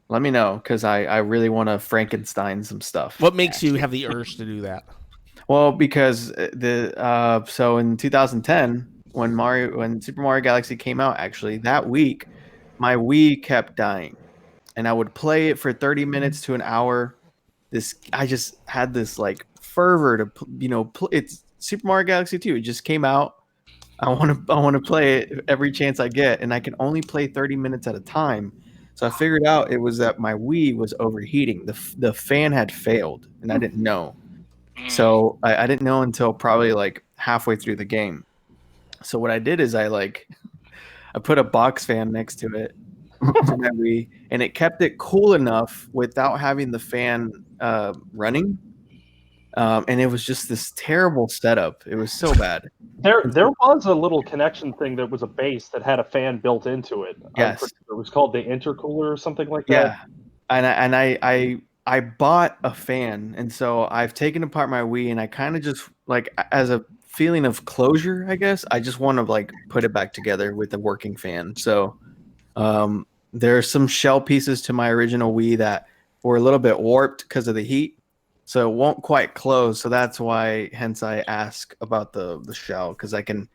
let me know, because I really want to Frankenstein some stuff. What makes you have the urge to do that? Well, because so in 2010 when Super Mario Galaxy came out, actually that week, my Wii kept dying, and I would play it for 30 minutes to an hour. I just had this like fervor to it's Super Mario Galaxy 2. It just came out. I want to play it every chance I get, and I can only play 30 minutes at a time. So I figured out it was that my Wii was overheating. The fan had failed, and I didn't know. So I didn't know until probably like halfway through the game. So what I did is I put a box fan next to it, to my Wii, and it kept it cool enough without having the fan running. And it was just this terrible setup. It was so bad. There was a little connection thing that was a base that had a fan built into it. Yes. It was called the intercooler or something like that. Yeah. And I bought a fan, and so I've taken apart my Wii, and I kind of just like, as a feeling of closure, I guess, I just want to like put it back together with a working fan. So there are some shell pieces to my original Wii that were a little bit warped because of the heat, so it won't quite close. So that's why, hence I ask about the shell, because I can,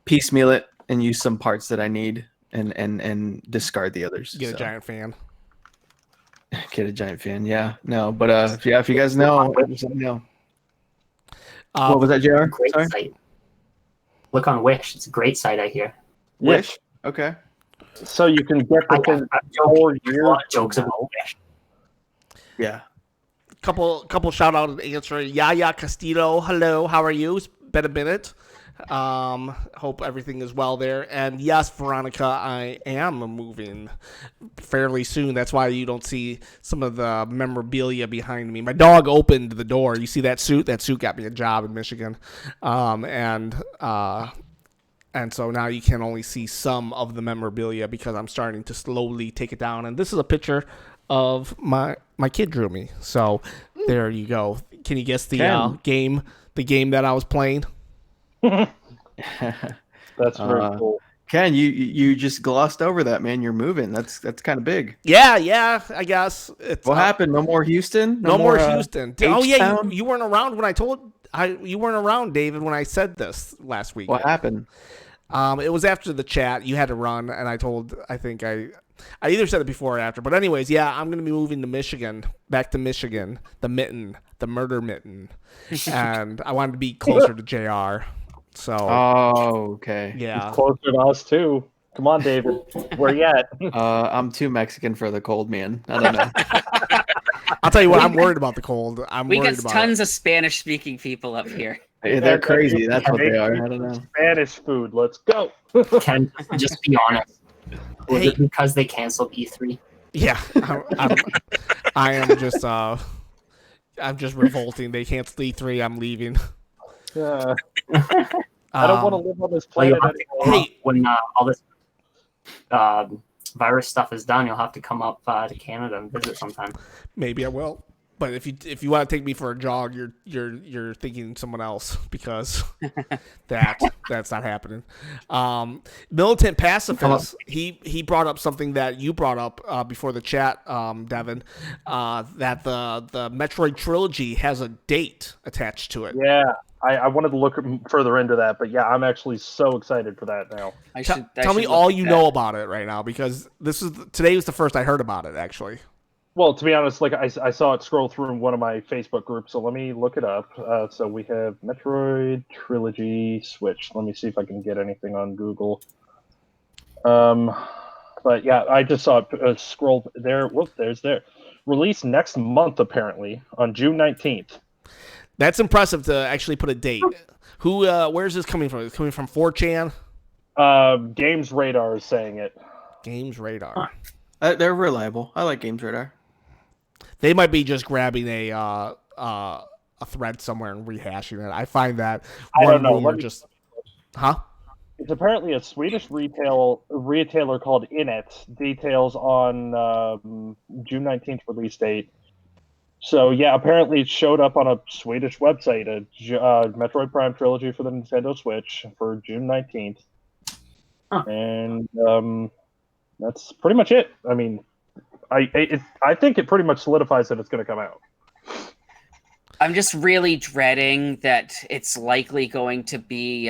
piecemeal it and use some parts that I need and discard the others. Get a giant fan. Get a giant fan, yeah. No, but if you guys know, just let me know. What was that, JR? Great Sorry? site. Look on Wish. It's a great site, I hear. Wish? Okay. So you can get the thing for A lot of jokes about Wish. Yeah. Couple shout out and answer. Yaya Castillo, hello, how are you? It's been a minute. Hope everything is well there. And yes, Veronica, I am moving fairly soon. That's why you don't see some of the memorabilia behind me. My dog opened the door. You see that suit? That suit got me a job in Michigan. And so now you can only see some of the memorabilia because I'm starting to slowly take it down. And this is a picture of my kid drew me. So there you go. Can you guess the game that I was playing? That's very cool. Ken, you just glossed over that, man. You're moving. That's kind of big. Yeah, I guess. What happened? No more Houston? No more Houston. Oh yeah, H-Town? you weren't around when you weren't around, David, when I said this last week. What happened? It was after the chat. You had to run, and I either said it before or after. But anyways, yeah, I'm going to be moving to Michigan, back to Michigan, the murder mitten. And I wanted to be closer to JR. So okay. yeah, Closer to us too. Come on, David. Where you at? I'm too Mexican for the cold, man. I don't know. I'll tell you what. I'm worried about the cold. I'm We worried got about tons of Spanish-speaking people up here. Hey, they're And crazy. That's what they make are. I don't know. Spanish food. Let's go. Ken, just be honest. Was Hey. it because they canceled E3? Yeah, I am just I'm just revolting. They canceled E3. I'm leaving. I don't want to live on this Well, you'll planet have to anymore. come up when all this virus stuff is done. You'll have to come up to Canada and visit sometime. Maybe I will. But if you want to take me for a jog, you're thinking someone else because that's not happening. Militant pacifist. He brought up something that you brought up before the chat, Devin, that the Metroid trilogy has a date attached to it. Yeah, I wanted to look further into that, but yeah, I'm actually so excited for that now. Tell me all you know about it right now, because today was the first I heard about it actually. Well, to be honest, like I saw it scroll through in one of my Facebook groups, so let me look it up. So we have Metroid Trilogy Switch. Let me see if I can get anything on Google. But yeah, I just saw it scroll there. Whoop, there's there. Release next month, apparently, on June 19th. That's impressive to actually put a date. Where's this coming from? It's coming from 4chan? Games Radar is saying it. Games Radar. They're reliable. I like Games Radar. They might be just grabbing a thread somewhere and rehashing it. I find that I one don't know. rumor just, huh? It's apparently a Swedish retailer called Inet. Details on June 19th release date. So yeah, apparently it showed up on a Swedish website, a Metroid Prime trilogy for the Nintendo Switch for June 19th. Huh. And that's pretty much it. I mean, I think it pretty much solidifies that it's going to come out. I'm just really dreading that it's likely going to be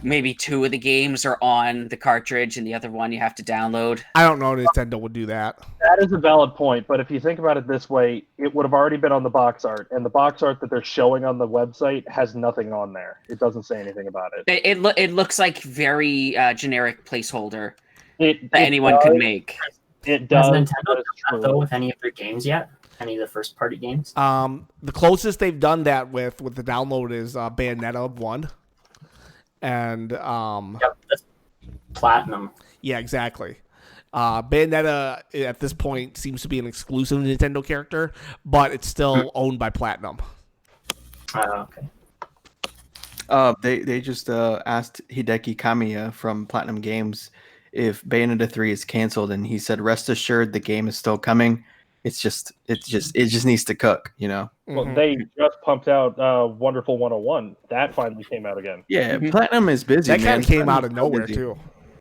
maybe 2 of the games are on the cartridge and the other one you have to download. I don't know if Nintendo would do that. That is a valid point, but if you think about it this way, it would have already been on the box art, and the box art that they're showing on the website has nothing on there. It doesn't say anything about it. It looks like very generic placeholder That anyone could make. It does. Has Nintendo done that, though, with any of their games yet? Any of the first-party games? The closest they've done that with the download is Bayonetta 1. And Yep, that's Platinum. yeah, exactly. Bayonetta at this point seems to be an exclusive Nintendo character, but it's still owned by Platinum. Okay. They just asked Hideki Kamiya from Platinum Games if Bayonetta 3 is canceled, and he said, "Rest assured, the game is still coming. It just needs to cook, you know." Well, they just pumped out Wonderful 101. That finally came out again. Yeah, Platinum is busy. That kind man. of came out of Platinum's so nowhere busy. too.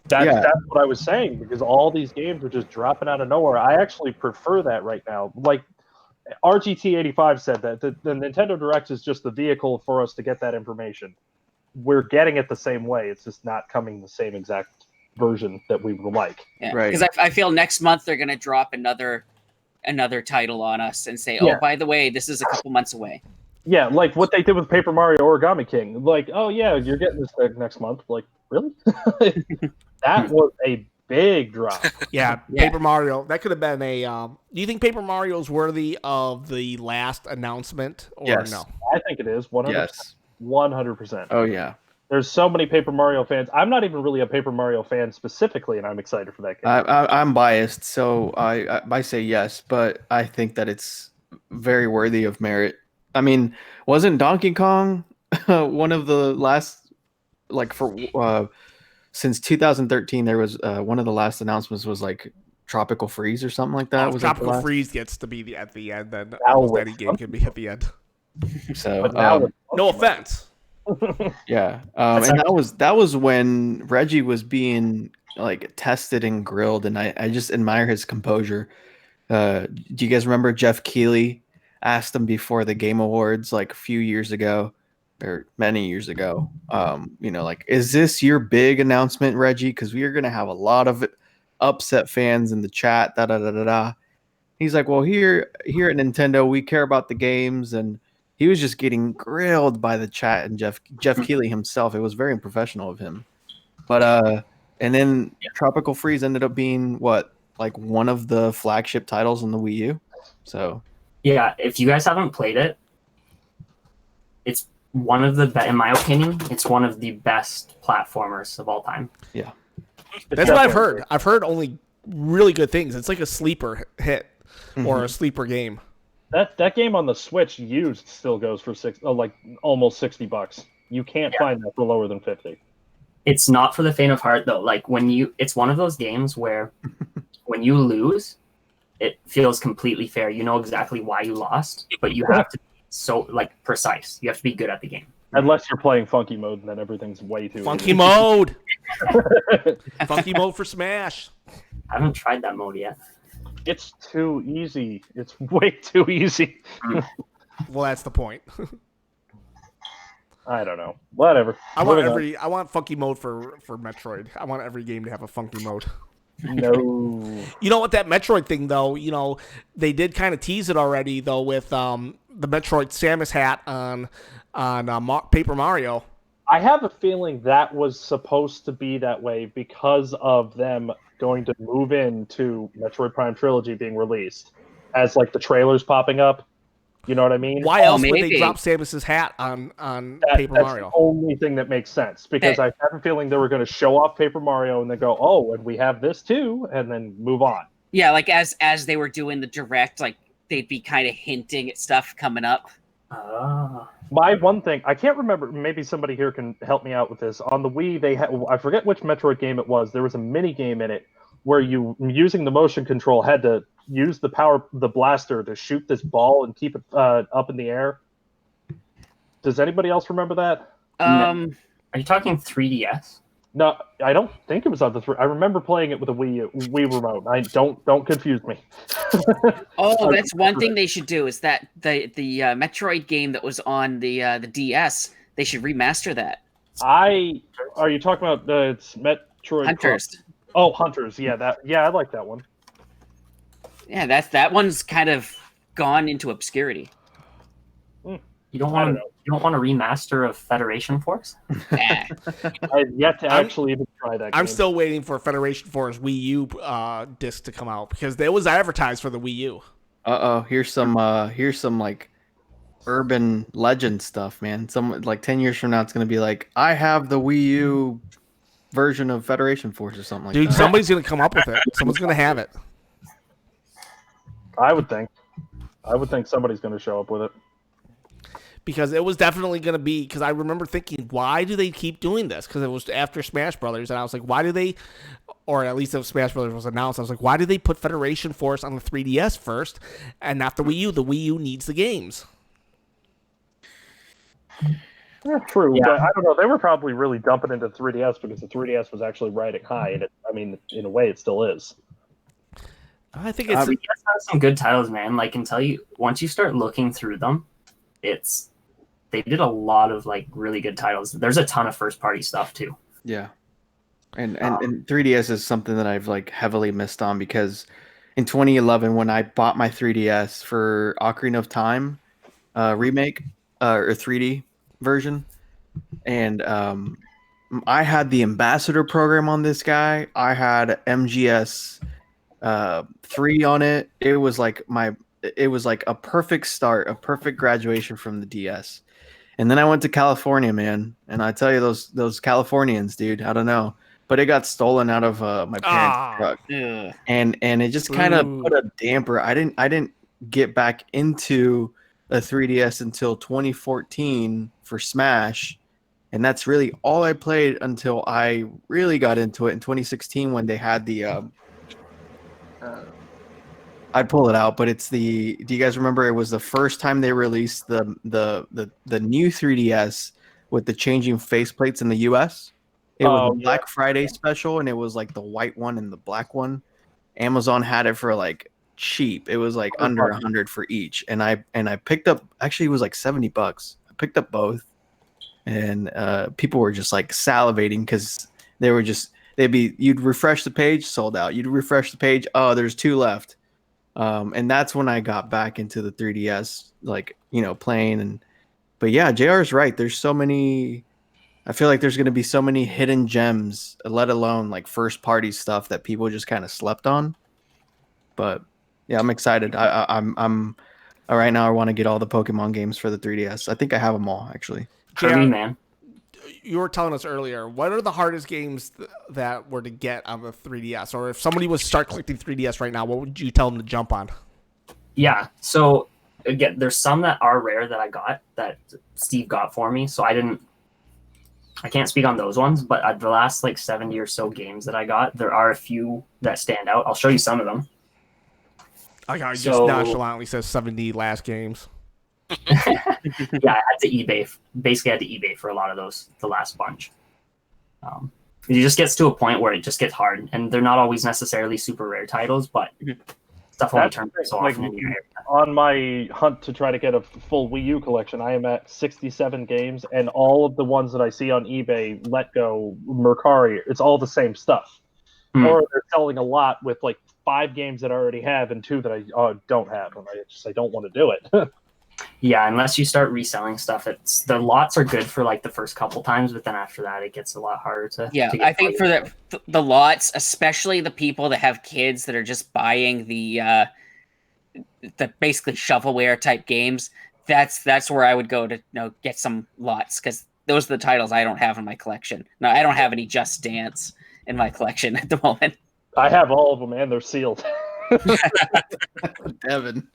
That's what I was saying, because all these games are just dropping out of nowhere. I actually prefer that right now. Like RGT85 said that the Nintendo Direct is just the vehicle for us to get that information. We're getting it the same way. It's just not coming the same exact version that we would like. Yeah, Right. because I feel next month they're going to drop another title on us and say, Yeah. "Oh, by the way, this is a couple months away." Yeah, like what they did with Paper Mario Origami King. Like, oh yeah, you're getting this next month. Like, really? That was a big drop. Yeah, Yeah. Paper Mario. That could have been a. Do you think Paper Mario is worthy of the last announcement, or Yes. no? I think it is 100%. Yes. 100%. Oh yeah. There's so many Paper Mario fans. I'm not even really a Paper Mario fan specifically, and I'm excited for that game. I'm biased, so I say yes, but I think that it's very worthy of merit. I mean, wasn't Donkey Kong one of the last, like for since 2013? There was one of the last announcements was like Tropical Freeze or something like that. Oh, Was that the Tropical last? Freeze gets to be at the end, then Now almost it's any game can be at the end. So But now No offense. yeah, and that was when Reggie was being like tested and grilled, and I just admire his composure. Do you guys remember Jeff Keighley asked him before the Game Awards like a few years ago, or many years ago? Like, is this your big announcement, Reggie? Because we are going to have a lot of upset fans in the chat. Da da da da da. He's like, well, here at Nintendo, we care about the games, and he was just getting grilled by the chat and Jeff Keighley himself. It was very unprofessional of him. But and then Tropical Freeze ended up being what, like one of the flagship titles on the Wii U. So yeah, if you guys haven't played it, it's one of the in my opinion, it's one of the best platformers of all time. yeah, That's what I've heard. I've heard only really good things. It's like a sleeper hit or a sleeper game. That game on the Switch used still goes for like almost $60. You can't find that for lower than 50. It's not for the faint of heart though. Like it's one of those games where when you lose, it feels completely fair. You know exactly why you lost, but you have to be so like precise. You have to be good at the game. Unless you're playing funky mode, and then everything's way too Funky easy. mode. Funky mode for Smash. I haven't tried that mode yet. It's too easy. It's way too easy. Well, that's the point. I don't know. Whatever. I want funky mode for Metroid. I want every game to have a funky mode. No. You know what, that Metroid thing though, they did kind of tease it already though with the Metroid Samus hat on Paper Mario. I have a feeling that was supposed to be that way because of them going to move into Metroid Prime Trilogy being released as like the trailers popping up. You know what I mean? Why else would they drop Samus's hat on Paper Mario? That's the only thing that makes sense because I have a feeling they were going to show off Paper Mario and then go, oh, and we have this too, and then move on. Yeah, like as they were doing the direct, like they'd be kind of hinting at stuff coming up. My one thing, I can't remember, maybe somebody here can help me out with this. On the Wii, they had, I forget which Metroid game it was, there was a mini game in it where you, using the motion control, had to use the blaster to shoot this ball and keep it up in the air. Does anybody else remember that? Are you talking 3DS? No, I don't think it was on the 3. I remember playing it with a Wii remote. I don't confuse me. Oh, that's one thing they should do is that the Metroid game that was on the DS, they should remaster that. Are you talking about it's Metroid Hunters? Oh, Hunters. Yeah, I like that one. Yeah, that one's kind of gone into obscurity. You don't want a remaster of Federation Force? Nah. I've yet to actually even try that game. I'm still waiting for Federation Force Wii U disc to come out because it was advertised for the Wii U. Here's some like urban legend stuff, man. Some like 10 years from now, it's gonna be like, I have the Wii U version of Federation Force or something like that. Dude, somebody's gonna come up with it. Someone's gonna have it. I would think somebody's going to show up with it. Because it was definitely going to be, because I remember thinking, why do they keep doing this? Because it was after Smash Brothers, and I was like, why do they, or at least if Smash Brothers was announced, I was like, why did they put Federation Force on the 3DS first and not the Wii U? The Wii U needs the games. Yeah, true. Yeah. But I don't know. They were probably really dumping into 3DS because the 3DS was actually riding high, and in a way, it still is. I think it's... 3DS has some good titles, man. Like, can tell you, once you start looking through them, they did a lot of like really good titles. There's a ton of first party stuff too. Yeah, and 3DS is something that I've like heavily missed on because in 2011 when I bought my 3DS for Ocarina of Time remake or 3D version, and I had the ambassador program on this guy. I had MGS 3 on it. It was like a perfect start, a perfect graduation from the DS. And then I went to California, man, and I tell you, those Californians, dude, I don't know, but it got stolen out of my parents' truck, and it just kind of put a damper. I didn't get back into a 3DS until 2014 for Smash, and that's really all I played until I really got into it in 2016 when they had the. I'd pull it out, but it's the. Do you guys remember? It was the first time they released the new 3DS with the changing faceplates in the US. It was a Black Friday special, and it was like the white one and the black one. Amazon had it for like cheap. It was like under 100 for each, and I picked up. Actually, it was like $70. I picked up both, and people were just like salivating because they were just. You'd refresh the page, sold out. You'd refresh the page, oh, there's 2 left. And that's when I got back into the 3DS, like, playing. But yeah, JR is right. There's so many. I feel like there's going to be so many hidden gems, let alone like first party stuff that people just kind of slept on. But yeah, I'm excited. I'm right now. I want to get all the Pokemon games for the 3DS. I think I have them all actually. Kirby, JR, man. you were telling us earlier, what are the hardest games that were to get on the 3DS? Or if somebody was to start collecting 3DS right now, what would you tell them to jump on? Yeah. So again, there's some that are rare that I got that Steve got for me. So I can't speak on those ones, but the last like 70 or so games that I got, there are a few that stand out. I'll show you some of them. I just So- nonchalantly says 70 last games. Yeah, I had to eBay. Basically, I had to eBay for a lot of those, the last bunch. It just gets to a point where it just gets hard, and they're not always necessarily super rare titles, but stuff only That's turns the so thing, often in your area. On my hunt to try to get a full Wii U collection, I am at 67 games, and all of the ones that I see on eBay, Let Go, Mercari, it's all the same stuff. Or they're selling a lot with like 5 games that I already have and 2 that I don't have, and I don't want to do it. Yeah, unless you start reselling stuff, the lots are good for like the first couple times, but then after that, it gets a lot harder to. Yeah, to get I think for the lots, especially the people that have kids that are just buying the basically shovelware type games, that's where I would go to get some lots, because those are the titles I don't have in my collection. No, I don't have any Just Dance in my collection at the moment. I have all of them, and they're sealed. Devin.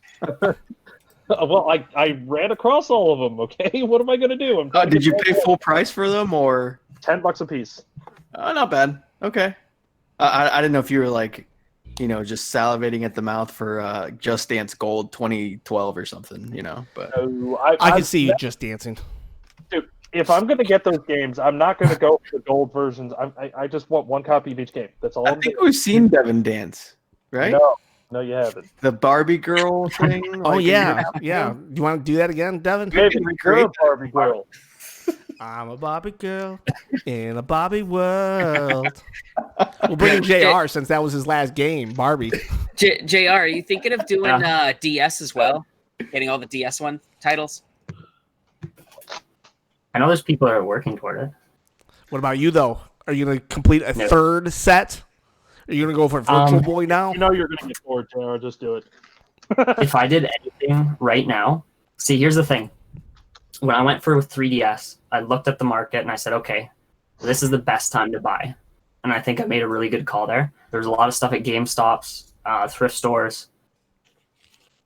Well, I ran across all of them. Okay, what am I going to do? Did you pay full price for them or? $10 a piece. Not bad. Okay. I didn't know if you were like, just salivating at the mouth for Just Dance Gold 2012 or something, but I can see you just dancing. Dude, if I'm going to get those games, I'm not going to go for the gold versions. I just want one copy of each game. That's all I think we've seen Devin dance, right? No, you haven't. The Barbie girl thing. Oh, like, yeah. Yeah. Do you want to do that again, Devin? Maybe you're a Barbie girl. I'm a Barbie girl in a Barbie world. We'll bring in JR since that was his last game, Barbie. JR, are you thinking of doing DS as well? Getting all the DS titles? I know there's people that are working toward it. What about you, though? Are you going to complete a third set? Are you going to go for Virtual Boy now? You know you're going to get bored, JR. Just do it. If I did anything right now, see, here's the thing. When I went for 3DS, I looked at the market and I said, okay, this is the best time to buy. And I think I made a really good call there. There's a lot of stuff at GameStops, thrift stores,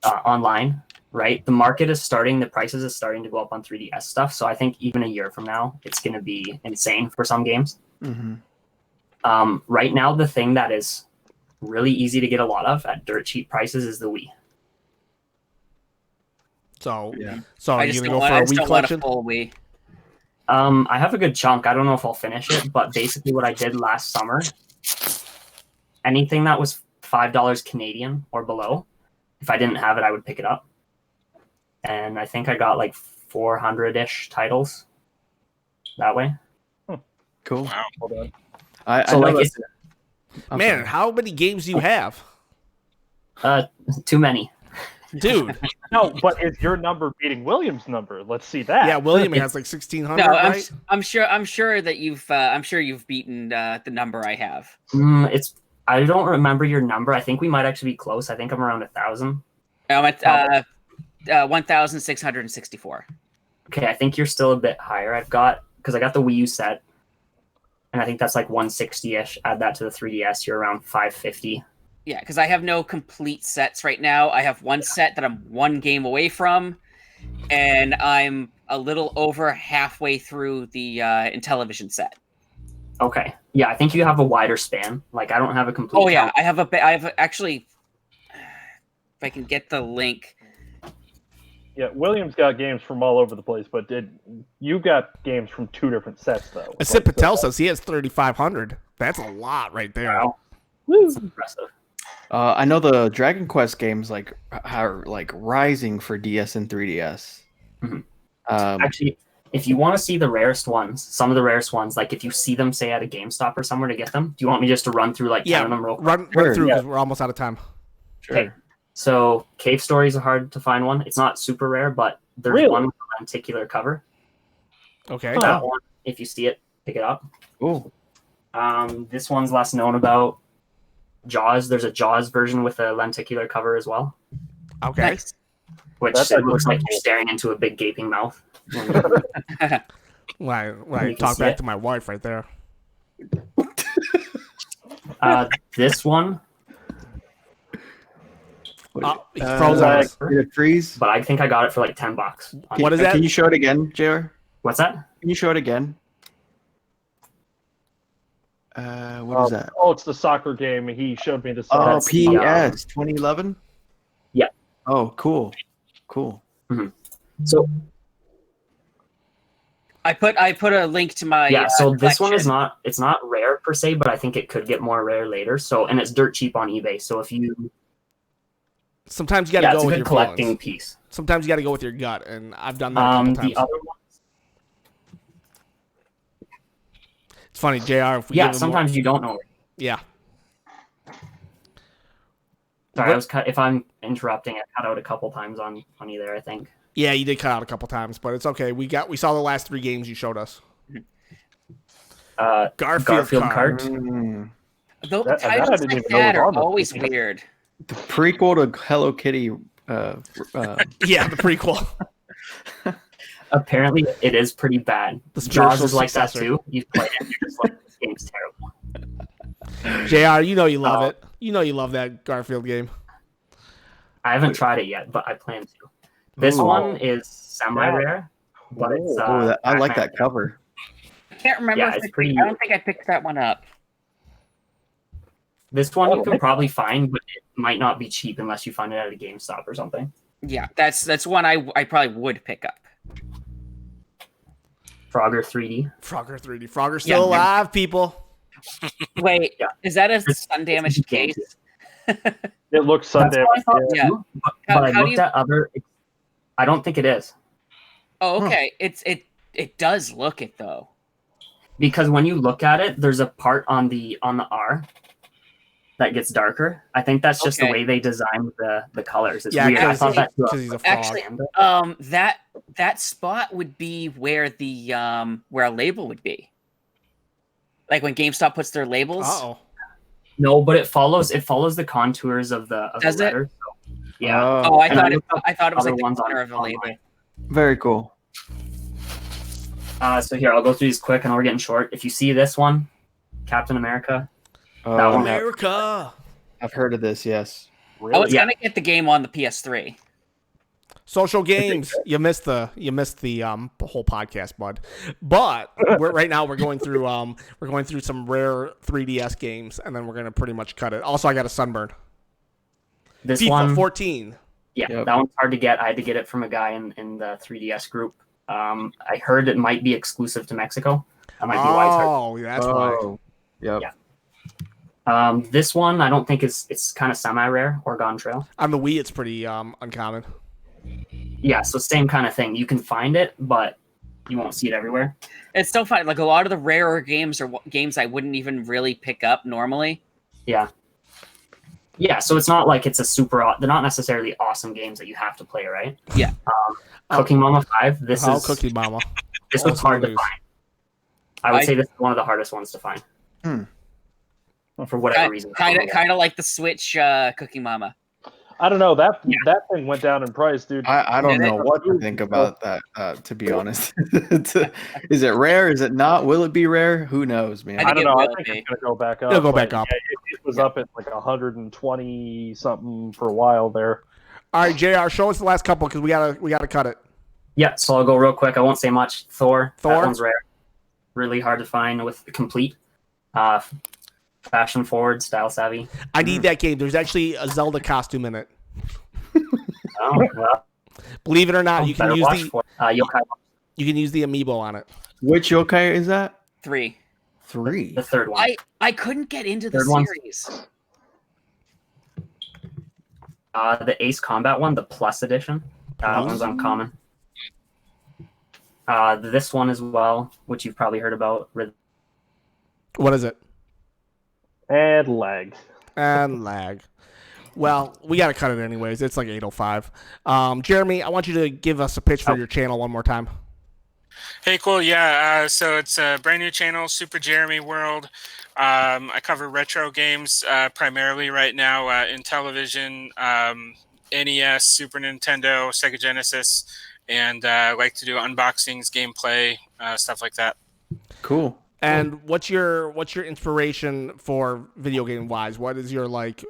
online, right? The market is starting, the prices is starting to go up on 3DS stuff. So I think even a year from now, it's going to be insane for some games. Mm-hmm. Right now, the thing that is really easy to get a lot of at dirt cheap prices is the Wii. So, Yeah. so are I you just going don't to go want, for a Wii collection? full Wii. I have a good chunk. I don't know if I'll finish it, but basically what I did last summer, anything that was $5 Canadian or below, if I didn't have it, I would pick it up. And I think I got like 400-ish titles that way. Cool. Wow. Hold on. So like, it's Man, how many games do you have? too many. Dude. No, but is your number beating William's number? Let's see that. Yeah, William has like 1,600, No, right? I'm sure that you've beaten the number I have. I don't remember your number. I think we might actually be close. I think I'm around 1,000. I'm at 1,664. Okay, I think you're still a bit higher. Because I got the Wii U set, and I think that's like 160-ish. Add that to the 3DS, you're around 550. Yeah, because I have no complete sets right now. I have one set that I'm one game away from, and I'm a little over halfway through the Intellivision set. Okay. Yeah, I think you have a wider span. Like, I don't have a complete. Oh yeah, I have actually. If I can get the link. Yeah, William's got games from all over the place, but you got games from 2 different sets though? Asit Patel says he has 3,500. That's a lot right there. Wow. That's impressive. I know the Dragon Quest games are like rising for DS and 3DS. Mm-hmm. Actually, if you want to see the rarest ones, some of the rarest ones, like if you see them, say at a GameStop or somewhere to get them, do you want me just to run through like 10 of them real quick? Run through because we're almost out of time. Sure. Okay. So Cave Stories are hard to find one. It's not super rare, but There's Really? one with a lenticular cover. Okay. Huh. That one, if you see it, pick it up. Oh, This one's less known about. Jaws. There's a Jaws version with a lenticular cover as well, Okay. Nice. which That's it looks actually like cool. you're staring into a big gaping mouth. When I You can talk see back it. to my wife right there. This one, He froze on us. Did it freeze? but I think I got it for like $10. What is that? Can you show it again, JR? What's that? Can you show it again? What is that? Oh, it's the soccer game. He showed me the Oh, that's the, PS 2011. Yeah. Oh, cool. Cool. So I put a link to my yeah, so this one is collection. it's not rare per se, but I think it could get more rare later. So and it's dirt cheap on eBay. So if you Sometimes you got to it's go a with good your collecting feelings. piece. Sometimes you got to go with your gut, and I've done that a couple times. The other ones, It's funny, JR. If we yeah, give him sometimes you don't know. yeah. Sorry, if I'm interrupting, I cut out a couple times on either. I think. Yeah, you did cut out a couple times, but it's okay. We saw the last 3 games you showed us. Garfield Kart. Those That I titles didn't like even know that was are on this always game. weird. The prequel to Hello Kitty. Yeah, the prequel. Apparently, it is pretty bad. The Jaws spiritual is like that successor. too. You've played it, you're just like, this game's terrible. JR, you know you love it. You know you love that Garfield game. I haven't tried it yet, but I plan to. This Ooh. one is semi-rare, but it's. I like that Batman. cover. I can't remember. Yeah, if it's pretty- I don't think I picked that one up. This one you Oh, can probably find, but it might not be cheap unless you find it at a GameStop or something. Yeah, that's one I probably would pick up. Frogger 3D. Frogger 3D. Frogger's still Yeah. alive, people. Wait, Yeah. is that a It's- sun damaged it's case? It looks That's Sunday. what I thought Yeah. too, but How- I how do looked you- at other. I don't think it is. Oh, okay. It does look it though. Because when you look at it, there's a part on the R that gets darker. I think that's just the Okay. way they designed the colors. It's Yeah, weird. I because thought that too. he's a frog. Actually, that spot would be where the where a label would be. Like when GameStop puts their labels. Uh-oh. No, but it follows the contours of the Does it? letter. So, yeah. Oh, I And I thought looked up I thought it was other like the ones on corner of a label. online. Very cool. So here, I'll go through these quick. I know we're getting short. If you see this one, Captain America. That one. America. I've heard of this. Yes. I was Yeah. gonna get the game on the PS3. Social games. You missed the whole podcast, bud. But right now we're going through some rare 3DS games, and then we're gonna pretty much cut it. Also, I got a sunburn. This FIFA one, 14. yeah, Yep. that one's hard to get. I had to get it from a guy in the 3DS group. I heard it might be exclusive to Mexico. That might be why it's hard. Oh, that's why. Oh. Yep. Yeah. This one I don't think it's kind of semi-rare. Oregon Trail. On the Wii, it's pretty uncommon. Yeah, so same kind of thing. You can find it, but you won't see it everywhere. It's still fun. Like a lot of the rarer games are games I wouldn't even really pick up normally. Yeah. Yeah, so it's not like it's a super. They're not necessarily awesome games that you have to play, right? Yeah. Cooking Mama 5. This How is Cookie Mama. this was Also hard to lose. find. I would say this is one of the hardest ones to find. For whatever reason. Kind of like the Switch Cooking Mama. I don't know. That thing went down in price, dude. I don't Did it? know what to think about that. To be honest, is it rare? Is it not? Will it be rare? Who knows, man? I I think don't it know. I will think be. it's gonna go back up. It'll go but back up. yeah, it was up at like 120 something for a while there. All right, JR, show us the last couple because we gotta cut it. Yeah, so I'll go real quick. I won't say much. Thor. Thor? That one's rare. Really hard to find with complete. Fashion forward, style savvy. I need that game. There's actually a Zelda costume in it. Oh, well, Believe it or not, you can better use watch the for it. Yokai, amiibo on it. Which yokai is that? 3. 3. the third one. I couldn't get into the Third one's- series. The Ace Combat one, the Plus edition. That one's uncommon. This one as well, which you've probably heard about. What is it? And lag. And lag. Well, we got to cut it anyways. It's like 8:05. Jeremy, I want you to give us a pitch for your channel one more time. Hey, cool. Yeah. So it's a brand new channel, Super Jeremy World. I cover retro games primarily right now in television, NES, Super Nintendo, Sega Genesis, and I like to do unboxings, gameplay, stuff like that. Cool. And what's your inspiration for video game wise? What is your like?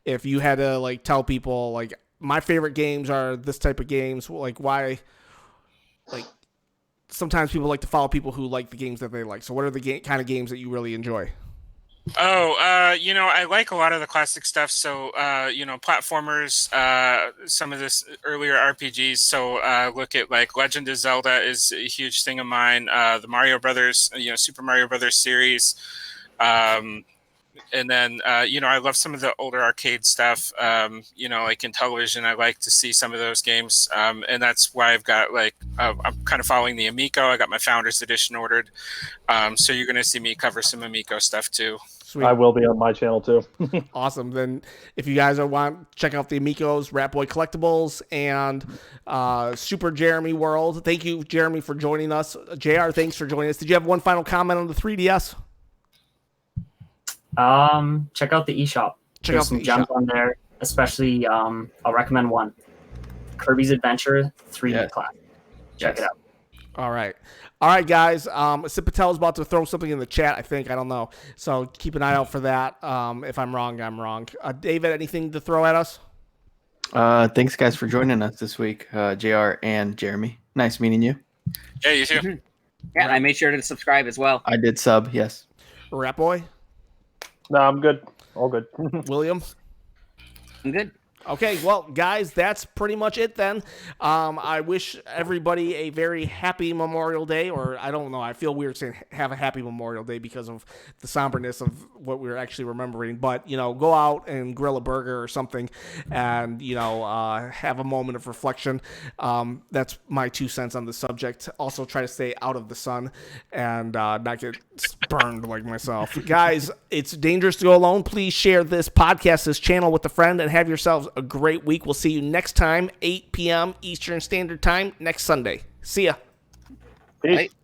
If you had to like tell people like my favorite games are this type of games, like why? Like sometimes people like to follow people who like the games that they like. So what are the kind of games that you really enjoy? Oh, I like a lot of the classic stuff. So, platformers, some of this earlier RPGs. So, look at like Legend of Zelda is a huge thing of mine. The Mario Brothers, Super Mario Brothers series. And then, I love some of the older arcade stuff. Like in television, I like to see some of those games. And that's why I've got I'm kind of following the Amico. I got my Founders Edition ordered. So you're going to see me cover some Amico stuff too. Sweet. I will be on my channel too. Awesome. Then if you guys want, check out the Amigos, Rat Boy Collectibles, and Super Jeremy World. Thank you, Jeremy, for joining us. JR, thanks for joining us. Did you have one final comment on the 3DS? Check out the eShop. There's some gems on there, especially I'll recommend one. Kirby's Adventure 3D class. Check it out. All right, guys. Sid Patel is about to throw something in the chat. I think, I don't know. So keep an eye out for that. If I'm wrong, I'm wrong. David, anything to throw at us? Thanks, guys, for joining us this week, JR and Jeremy. Nice meeting you. Yeah, you too. Yeah, I made sure to subscribe as well. I did sub, yes. Rat Boy, No, I'm good. All good. William. I'm good. Okay, well, guys, that's pretty much it then. I wish everybody a very happy Memorial Day, or I don't know, I feel weird saying have a happy Memorial Day because of the somberness of what we're actually remembering. But, go out and grill a burger or something and, have a moment of reflection. That's my 2 cents on the subject. Also, try to stay out of the sun and not get burned like myself. Guys, it's dangerous to go alone. Please share this podcast, this channel with a friend, and have yourselves a great week. We'll see you next time, 8 p.m. Eastern Standard Time next Sunday. See ya. Peace. Bye.